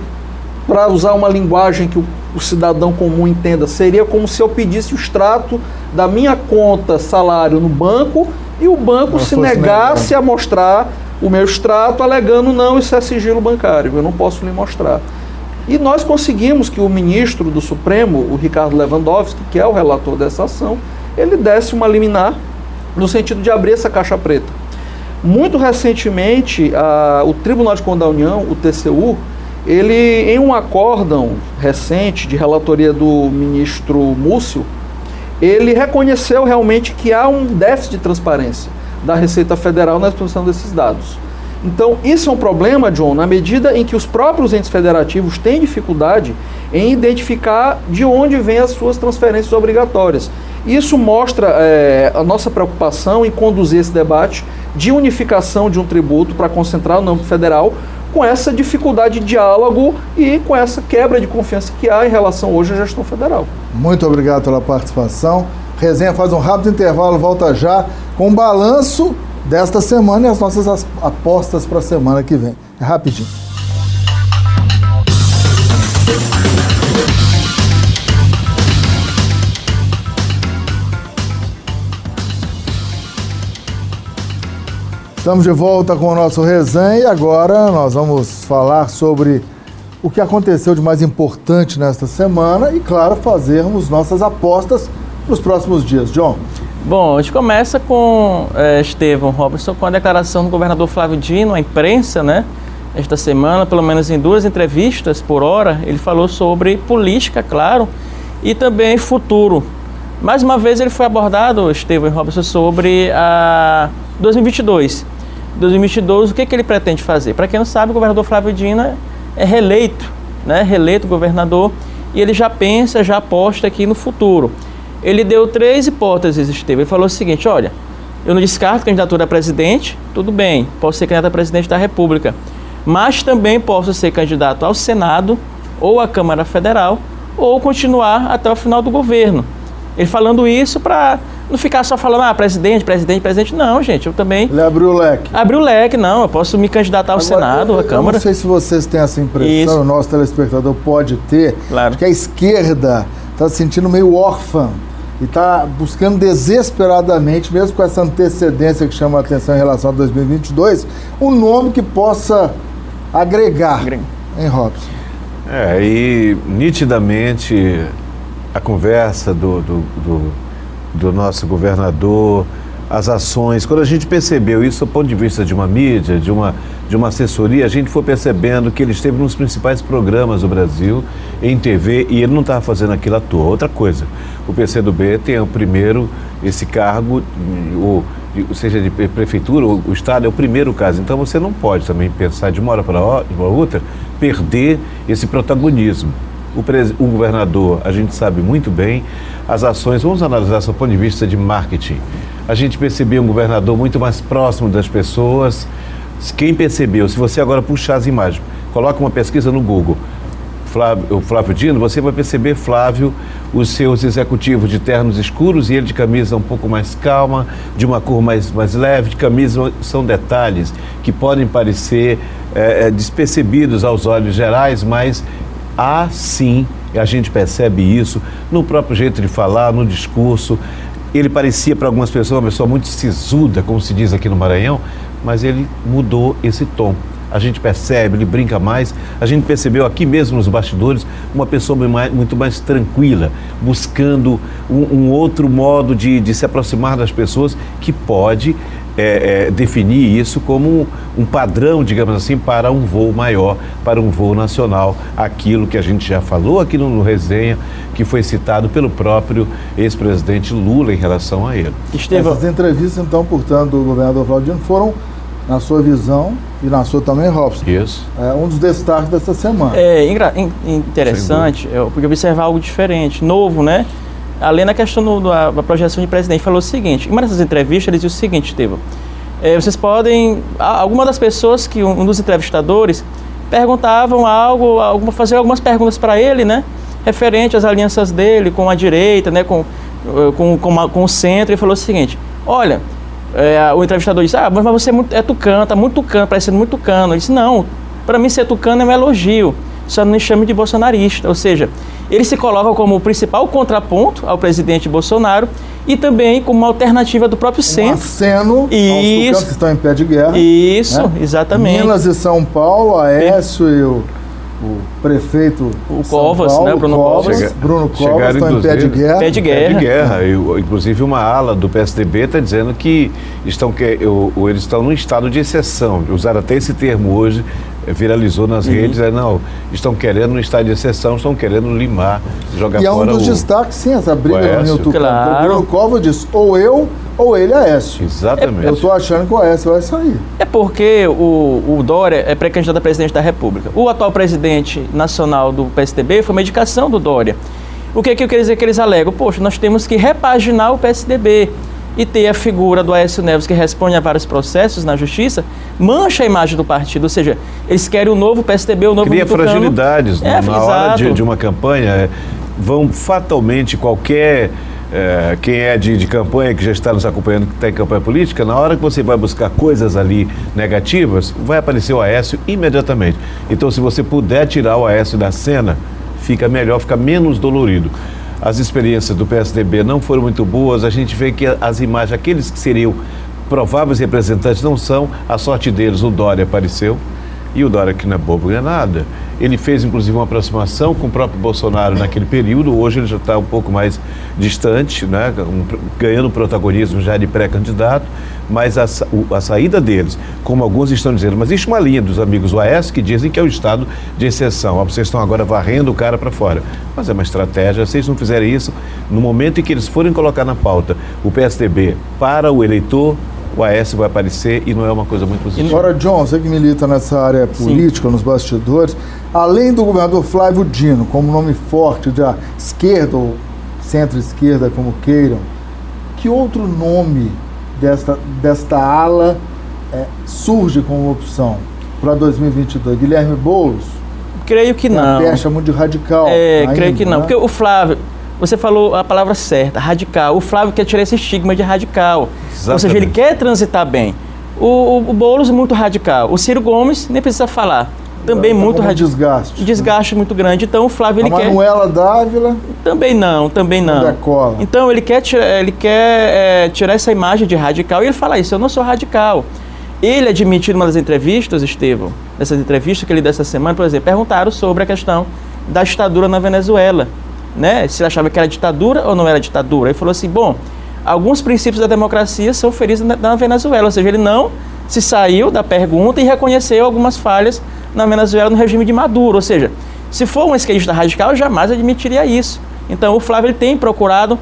para usar uma linguagem que o cidadão comum entenda, seria como se eu pedisse o extrato da minha conta salário no banco e o banco se negasse a mostrar o meu extrato, alegando não, isso é sigilo bancário, eu não posso lhe mostrar. E nós conseguimos que o ministro do Supremo, o Ricardo Lewandowski, que é o relator dessa ação, ele desse uma liminar no sentido de abrir essa caixa preta. Muito recentemente, o Tribunal de Contas da União, o TCU, ele, em um acórdão recente de relatoria do ministro Múcio, ele reconheceu realmente que há um déficit de transparência da Receita Federal na exposição desses dados. Então, isso é um problema, John, na medida em que os próprios entes federativos têm dificuldade em identificar de onde vêm as suas transferências obrigatórias. Isso mostra a nossa preocupação em conduzir esse debate de unificação de um tributo para concentrar no âmbito federal, com essa dificuldade de diálogo e com essa quebra de confiança que há em relação hoje à gestão federal. Muito obrigado pela participação. Resenha faz um rápido intervalo, volta já com um balanço desta semana e as nossas apostas para a semana que vem. É rapidinho. Estamos de volta com o nosso resenha e agora nós vamos falar sobre o que aconteceu de mais importante nesta semana e, claro, fazermos nossas apostas para os próximos dias. John? Bom, a gente começa com Estevão Robson, com a declaração do governador Flávio Dino à imprensa, né? Esta semana, pelo menos em 2 entrevistas por hora, ele falou sobre política, claro, e também futuro. Mais uma vez ele foi abordado, Estevão Robson, sobre a 2022. 2022, o que ele pretende fazer? Para quem não sabe, o governador Flávio Dino é reeleito, né? Reeleito governador, e ele já pensa, já aposta aqui no futuro. Ele deu 3 hipóteses, Estevão. Ele falou o seguinte: olha, eu não descarto candidatura a presidente, tudo bem, posso ser candidato a presidente da República, mas também posso ser candidato ao Senado ou à Câmara Federal ou continuar até o final do governo. Ele falando isso para não ficar só falando, presidente. Não, gente, eu também... Ele abriu o leque. Abriu o leque, não, eu posso me candidatar ao Senado, à Câmara. Eu não sei se vocês têm essa impressão, isso. O nosso telespectador pode ter, claro, que a esquerda está se sentindo meio órfã e está buscando desesperadamente, mesmo com essa antecedência que chama a atenção em relação a 2022, um nome que possa agregar, em Robson. E nitidamente a conversa do nosso governador, as ações, quando a gente percebeu isso do ponto de vista de uma mídia, de uma assessoria, a gente foi percebendo que ele esteve nos principais programas do Brasil, em TV, e ele não estava fazendo aquilo à toa. Outra coisa, o PCdoB tem o primeiro, esse cargo, seja de prefeitura, o Estado é o primeiro caso, então você não pode também pensar de uma hora para outra, perder esse protagonismo. O governador, a gente sabe muito bem, as ações, vamos analisar do ponto de vista de marketing. A gente percebeu um governador muito mais próximo das pessoas. Quem percebeu, se você agora puxar as imagens, coloca uma pesquisa no Google, Flávio Dino, você vai perceber, Flávio, os seus executivos de ternos escuros e ele de camisa um pouco mais calma, de uma cor mais leve, de camisa, são detalhes que podem parecer despercebidos aos olhos gerais, mas sim, a gente percebe isso no próprio jeito de falar, no discurso. Ele parecia para algumas pessoas uma pessoa muito sisuda, como se diz aqui no Maranhão, mas ele mudou esse tom. A gente percebe, ele brinca mais. A gente percebeu aqui mesmo nos bastidores uma pessoa muito mais tranquila, buscando um outro modo de se aproximar das pessoas, que pode definir isso como um padrão, digamos assim, para um voo maior, para um voo nacional. Aquilo que a gente já falou aqui no Resenha, que foi citado pelo próprio ex-presidente Lula em relação a ele. Estevão. Essas entrevistas, então, portanto, do governador Flávio Dino foram, na sua visão, e na sua também, Robson, isso, um dos destaques dessa semana. Interessante, eu podia observar algo diferente, novo, né? Além da questão da projeção de presidente, falou o seguinte: em uma dessas entrevistas ele disse o seguinte, Estevão, vocês podem, alguma das pessoas que um dos entrevistadores perguntavam fazer algumas perguntas para ele, né, referente às alianças dele com a direita, né, com o centro, e falou o seguinte: olha, o entrevistador disse, mas você é tucano, tá muito tucano, parecendo muito tucano. Ele disse, não, para mim ser tucano é um elogio, só não me chame de bolsonarista. Ou seja, ele se coloca como o principal contraponto ao presidente Bolsonaro e também como uma alternativa do próprio centro. Aceno aos tucanos que estão em pé de guerra. Isso, né? Exatamente. Minas e São Paulo, Aécio e o prefeito Covas, Paulo, né? Bruno Covas. Bruno Covas estão em pé de guerra. Pé de guerra. Inclusive uma ala do PSDB está dizendo que eles estão num estado de exceção. Usaram até esse termo hoje, viralizou nas redes, estão querendo um estado de exceção, estão querendo limar, jogar fora. E é um dos destaques, sim, essa briga no Rio Tucano. Claro. O Bruno Covas diz, ou eu, ou ele Aécio. Exatamente. Eu estou achando que o Aécio vai sair. É porque o Dória é pré-candidato a presidente da República. O atual presidente nacional do PSDB foi uma indicação do Dória. O que eu quero dizer que eles alegam? Poxa, nós temos que repaginar o PSDB e ter a figura do Aécio Neves que responde a vários processos na justiça, mancha a imagem do partido. Ou seja, eles querem o novo PSDB, o novo Cria tucano. Fragilidades. Na hora de uma campanha, vão fatalmente qualquer... quem é de campanha, que já está nos acompanhando, que está em campanha política, na hora que você vai buscar coisas ali negativas, vai aparecer o Aécio imediatamente. Então, se você puder tirar o Aécio da cena, fica melhor, fica menos dolorido. As experiências do PSDB não foram muito boas, a gente vê que as imagens, aqueles que seriam prováveis representantes não são, a sorte deles, o Dória apareceu, e o Dória, que não é bobo, não é nada. Ele fez, inclusive, uma aproximação com o próprio Bolsonaro naquele período. Hoje ele já está um pouco mais distante, né? Ganhando protagonismo já de pré-candidato. Mas a saída deles, como alguns estão dizendo, mas existe uma linha dos amigos do Aécio que dizem que é o estado de exceção. Vocês estão agora varrendo o cara para fora. Mas é uma estratégia. Se eles não fizerem isso, no momento em que eles forem colocar na pauta o PSDB para o eleitor, o Aécio vai aparecer e não é uma coisa muito positiva. Agora, John, você que milita nessa área política, nos bastidores, além do governador Flávio Dino, como nome forte da esquerda ou centro-esquerda, como queiram, que outro nome desta ala surge como opção para 2022? Guilherme Boulos? Creio que não. Uma pecha muito radical. Creio que não. Porque o Flávio, você falou a palavra certa, radical. O Flávio quer tirar esse estigma de radical. Exatamente. Ou seja, ele quer transitar bem. O Boulos muito radical. O Ciro Gomes, nem precisa falar. Também muito radical. Desgaste muito grande. Então o Flávio ele quer. Manuela Dávila? Também não. Então ele quer tirar essa imagem de radical e ele fala isso, eu não sou radical. Ele admitiu numa das entrevistas, Estevão, nessas entrevistas que ele deu essa semana, por exemplo, perguntaram sobre a questão da ditadura na Venezuela, né? Se ele achava que era ditadura ou não era ditadura. Ele falou assim, bom, alguns princípios da democracia são feridos na Venezuela, ou seja, ele não se saiu da pergunta e reconheceu algumas falhas na Venezuela no regime de Maduro. Ou seja, se for um esquerdista radical, eu jamais admitiria isso. Então o Flávio ele tem procurado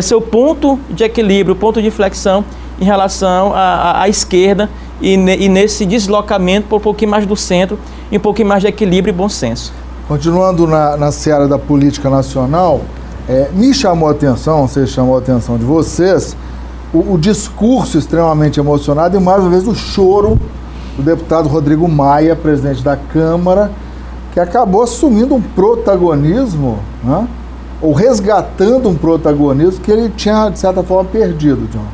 seu ponto de equilíbrio, ponto de inflexão em relação à esquerda e nesse deslocamento por um pouquinho mais do centro e um pouquinho mais de equilíbrio e bom senso. Continuando na seara da política nacional, me chamou a atenção, não sei se chamou a atenção de vocês, o discurso extremamente emocionado e mais uma vez o choro do deputado Rodrigo Maia, presidente da Câmara, que acabou assumindo um protagonismo, né? Ou resgatando um protagonismo que ele tinha, de certa forma, perdido, John.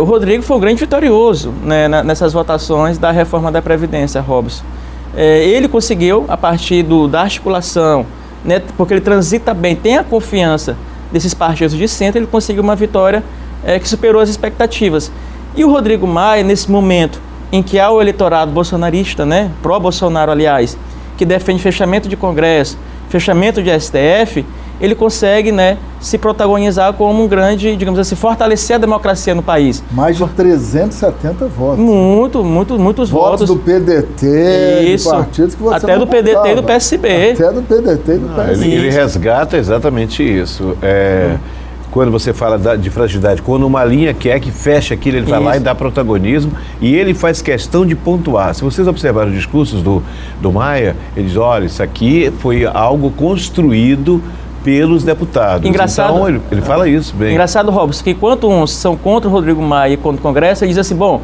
O Rodrigo foi um grande vitorioso, né, nessas votações da reforma da Previdência, Robson. Ele conseguiu, a partir da articulação, né, porque ele transita bem, tem a confiança desses partidos de centro, ele conseguiu uma vitória que superou as expectativas. E o Rodrigo Maia, nesse momento em que há o eleitorado bolsonarista, né, pró-Bolsonaro, aliás, que defende fechamento de Congresso, fechamento de STF, ele consegue, né, se protagonizar como um grande, digamos assim, fortalecer a democracia no país. Mais de 370 votos. Muitos votos. Do PDT, de partidos que você até do PDT contava. E do PSB. Até do PDT e do PSB. Ele resgata exatamente isso. Quando você fala de fragilidade, quando uma linha quer que feche aquilo, ele vai lá e dá protagonismo, e ele faz questão de pontuar. Se vocês observarem os discursos do Maia, ele diz, olha, isso aqui foi algo construído pelos deputados. Engraçado, então, ele fala isso bem. Engraçado, Robson, que enquanto uns são contra o Rodrigo Maia e contra o Congresso, ele diz assim, bom,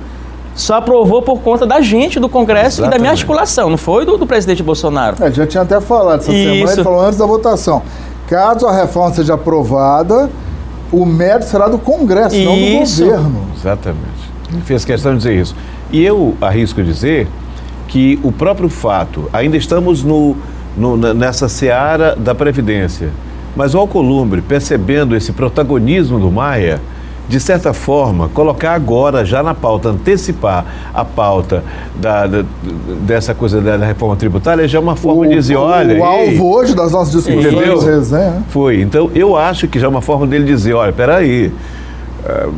só aprovou por conta da gente, do Congresso. Exatamente. E da minha articulação, não foi do presidente Bolsonaro. Já tinha até falado essa semana, ele falou antes da votação, caso a reforma seja aprovada, o mérito será do Congresso, não do governo. Exatamente. Ele fez questão de dizer isso. E eu arrisco dizer que o próprio fato, ainda estamos nessa seara da Previdência, mas o Alcolumbre, percebendo esse protagonismo do Maia, de certa forma, colocar agora já na pauta, antecipar a pauta dessa coisa da reforma tributária, já é uma forma de dizer, olha... O alvo hoje das nossas discussões, resenha. Foi. Então, eu acho que já é uma forma dele dizer, olha, peraí,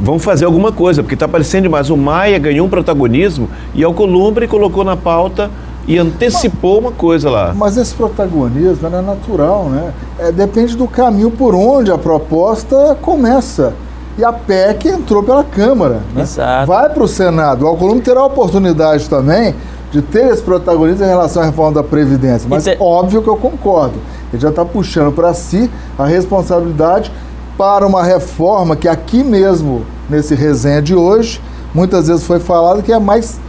vamos fazer alguma coisa, porque está parecendo demais. O Maia ganhou um protagonismo e Alcolumbre colocou na pauta e antecipou uma coisa lá. Mas esse protagonismo é natural, né? Depende do caminho por onde a proposta começa. E a PEC entrou pela Câmara, né? Exato. Vai para o Senado. O Alcolumbre terá a oportunidade também de ter esse protagonismo em relação à reforma da Previdência. Mas óbvio que eu concordo. Ele já está puxando para si a responsabilidade para uma reforma que aqui mesmo, nesse resenha de hoje, muitas vezes foi falado que é mais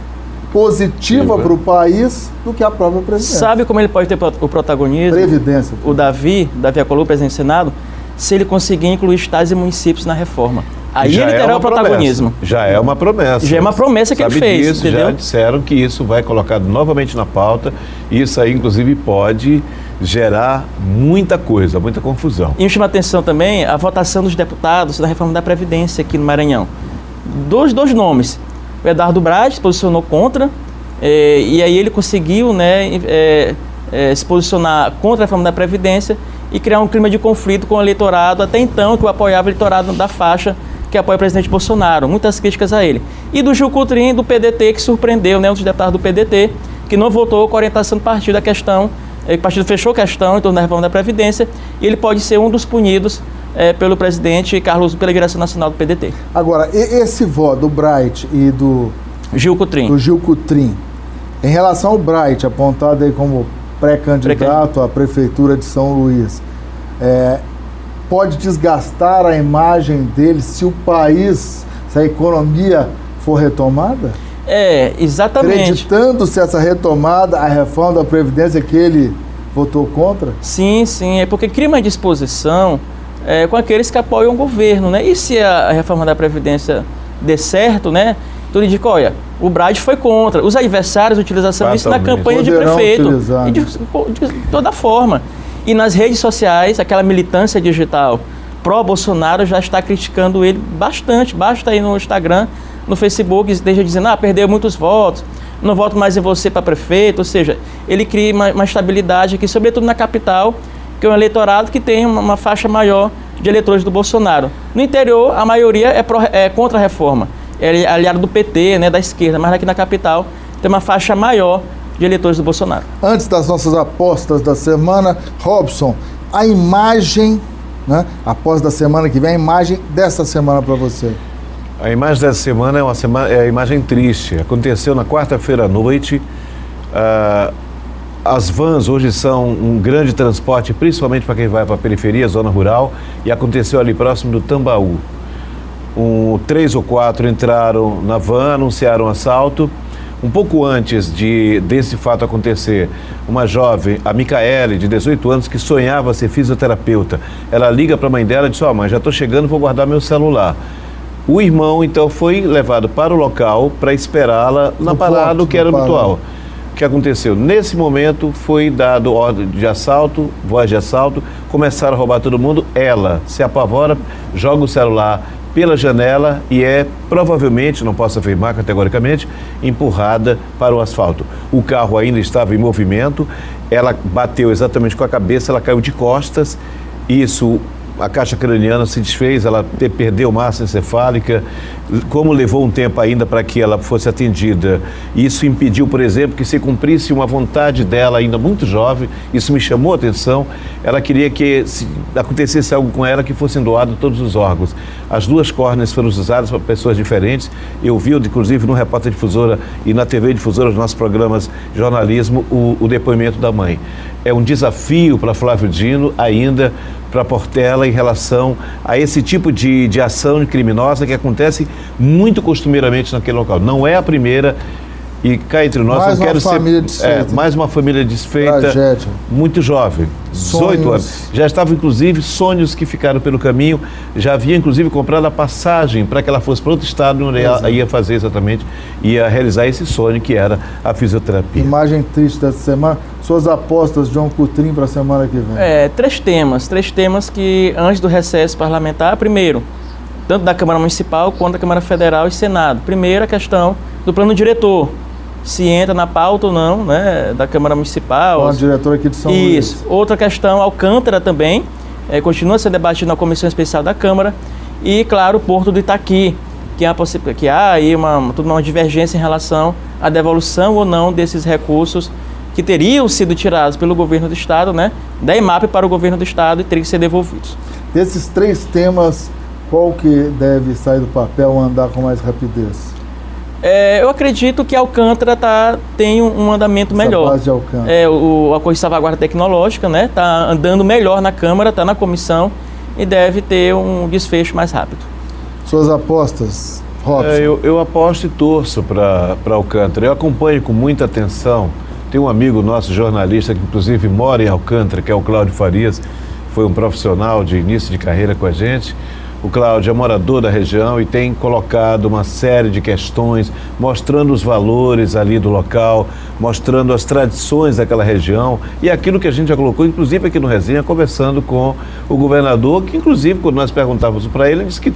positiva para o país do que a própria Previdência. Sabe como ele pode ter o protagonismo? Previdência. O Davi Alcolumbre, presidente do Senado, se ele conseguir incluir estados e municípios na reforma. Aí já ele terá o protagonismo. Já é uma promessa. Já é uma promessa que ele fez, disso, entendeu? Já disseram que isso vai colocado novamente na pauta. Isso aí, inclusive, pode gerar muita coisa, muita confusão. E me chama a atenção também a votação dos deputados da reforma da Previdência aqui no Maranhão. Dois nomes. O Eduardo Braz se posicionou contra, e aí ele conseguiu, né, se posicionar contra a reforma da Previdência e criar um clima de conflito com o eleitorado, até então, que o apoiava o eleitorado da faixa que apoia o presidente Bolsonaro. Muitas críticas a ele. E do Gil Coutrin, do PDT, que surpreendeu, né, um dos deputados do PDT, que não votou com a orientação do partido, o partido fechou a questão em torno da reforma da Previdência, e ele pode ser um dos punidos pelo presidente Carlos, pela direção nacional do PDT. Agora, esse voto do Bright e do Gil Coutrin, em relação ao Bright, apontado aí como pré-candidato à Prefeitura de São Luís, pode desgastar a imagem dele se o país, se a economia for retomada? Exatamente. Acreditando-se essa retomada, a reforma da Previdência que ele votou contra? Sim, é porque cria uma disposição com aqueles que apoiam o governo, né? E se a reforma da Previdência der certo, né? Então ele diz, olha, o Brade foi contra. Os adversários utilizam isso na campanha de prefeito. E de toda forma. E nas redes sociais, aquela militância digital pró-Bolsonaro já está criticando ele bastante. Basta ir no Instagram, no Facebook, esteja dizendo, perdeu muitos votos, não voto mais em você para prefeito. Ou seja, ele cria uma estabilidade aqui, sobretudo na capital, que é um eleitorado que tem uma faixa maior de eleitores do Bolsonaro. No interior, a maioria é contra a reforma. É aliado do PT, né, da esquerda, mas aqui na capital tem uma faixa maior de eleitores do Bolsonaro. Antes das nossas apostas da semana, Robson, a imagem, né, após da semana que vem, a imagem dessa semana para você. A imagem dessa semana é a imagem triste. Aconteceu na quarta-feira à noite. As vans hoje são um grande transporte, principalmente para quem vai para a periferia, zona rural, e aconteceu ali próximo do Tambaú. 3 ou 4 entraram na van, anunciaram assalto. Um pouco antes desse fato acontecer, uma jovem, a Micaele, de 18 anos, que sonhava ser fisioterapeuta, ela liga para a mãe dela e diz, mãe, já estou chegando, vou guardar meu celular. O irmão, então, foi levado para o local para esperá-la na parada, que era habitual. O que aconteceu? Nesse momento, foi dado ordem de assalto, voz de assalto, começaram a roubar todo mundo, ela se apavora, joga o celular pela janela e provavelmente, não posso afirmar categoricamente, empurrada para o asfalto. O carro ainda estava em movimento, ela bateu exatamente com a cabeça, ela caiu de costas, a caixa craniana se desfez, ela perdeu massa encefálica. Como levou um tempo ainda para que ela fosse atendida, isso impediu, por exemplo, que se cumprisse uma vontade dela ainda muito jovem. Isso me chamou a atenção. Ela queria que se acontecesse algo com ela, que fossem doados todos os órgãos. As 2 córneas foram usadas para pessoas diferentes. Eu vi, inclusive, no Repórter Difusora e na TV Difusora, os nossos programas de jornalismo, o depoimento da mãe. É um desafio para Flávio Dino ainda, para Portela, em relação a esse tipo de ação criminosa que acontece muito costumeiramente naquele local. Não é a primeira, e cá entre nós, mais não quero ser... Mais uma família desfeita. Tragédia. Muito jovem, 18 anos. Já estavam, inclusive, sonhos que ficaram pelo caminho. Já havia, inclusive, comprado a passagem para que ela fosse para outro estado, onde ela ia fazer exatamente, ia realizar esse sonho que era a fisioterapia. Imagem triste dessa semana. Suas apostas, João Coutrinho, para a semana que vem? Três temas que, antes do recesso parlamentar, primeiro, tanto da Câmara Municipal quanto da Câmara Federal e Senado. Primeiro, a questão do plano diretor. Se entra na pauta ou não, né, da Câmara Municipal. O diretor aqui de São Luís. Isso. Outra questão, Alcântara também, continua a ser debatido na Comissão Especial da Câmara. E, claro, o Porto do Itaqui, que há aí uma divergência em relação à devolução ou não desses recursos que teriam sido tirados pelo governo do Estado, né, da EMAP para o governo do Estado e teriam que ser devolvidos. Desses três temas, qual que deve sair do papel ou andar com mais rapidez? Eu acredito que Alcântara tem um andamento melhor. Base de Alcântara. O acordo de salvaguarda tecnológica, né, está andando melhor na Câmara, está na comissão e deve ter um desfecho mais rápido. Suas apostas, Robson? Eu aposto e torço para Alcântara. Eu acompanho com muita atenção. Tem um amigo nosso, jornalista, que inclusive mora em Alcântara, que é o Cláudio Farias, foi um profissional de início de carreira com a gente. O Cláudio é morador da região e tem colocado uma série de questões, mostrando os valores ali do local, mostrando as tradições daquela região e aquilo que a gente já colocou, inclusive aqui no Resenha, conversando com o governador, que inclusive quando nós perguntávamos para ele, ele disse que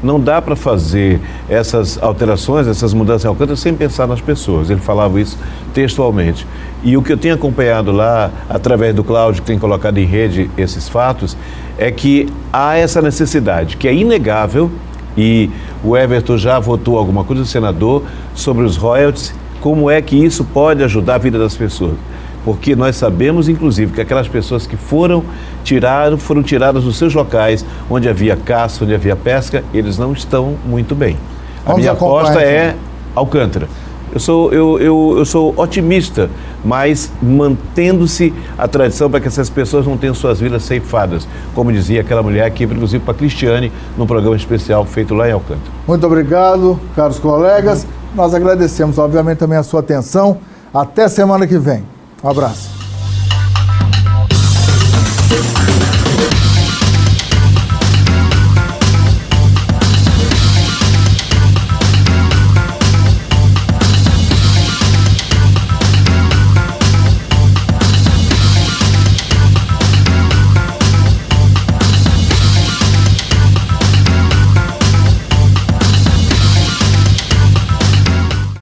não dá para fazer essas alterações, essas mudanças em Alcântara sem pensar nas pessoas. Ele falava isso textualmente. E o que eu tenho acompanhado lá, através do Cláudio, que tem colocado em rede esses fatos, é que há essa necessidade, que é inegável, e o Everton já votou alguma coisa, o senador, sobre os royalties, como é que isso pode ajudar a vida das pessoas. Porque nós sabemos, inclusive, que aquelas pessoas que foram tiradas dos seus locais, onde havia caça, onde havia pesca, eles não estão muito bem. A minha aposta é Alcântara. Eu sou otimista, mas mantendo-se a tradição para que essas pessoas não tenham suas vidas ceifadas, como dizia aquela mulher aqui, inclusive para a Cristiane, num programa especial feito lá em Alcântara. Muito obrigado, caros colegas. Nós agradecemos, obviamente, também a sua atenção. Até semana que vem. Um abraço.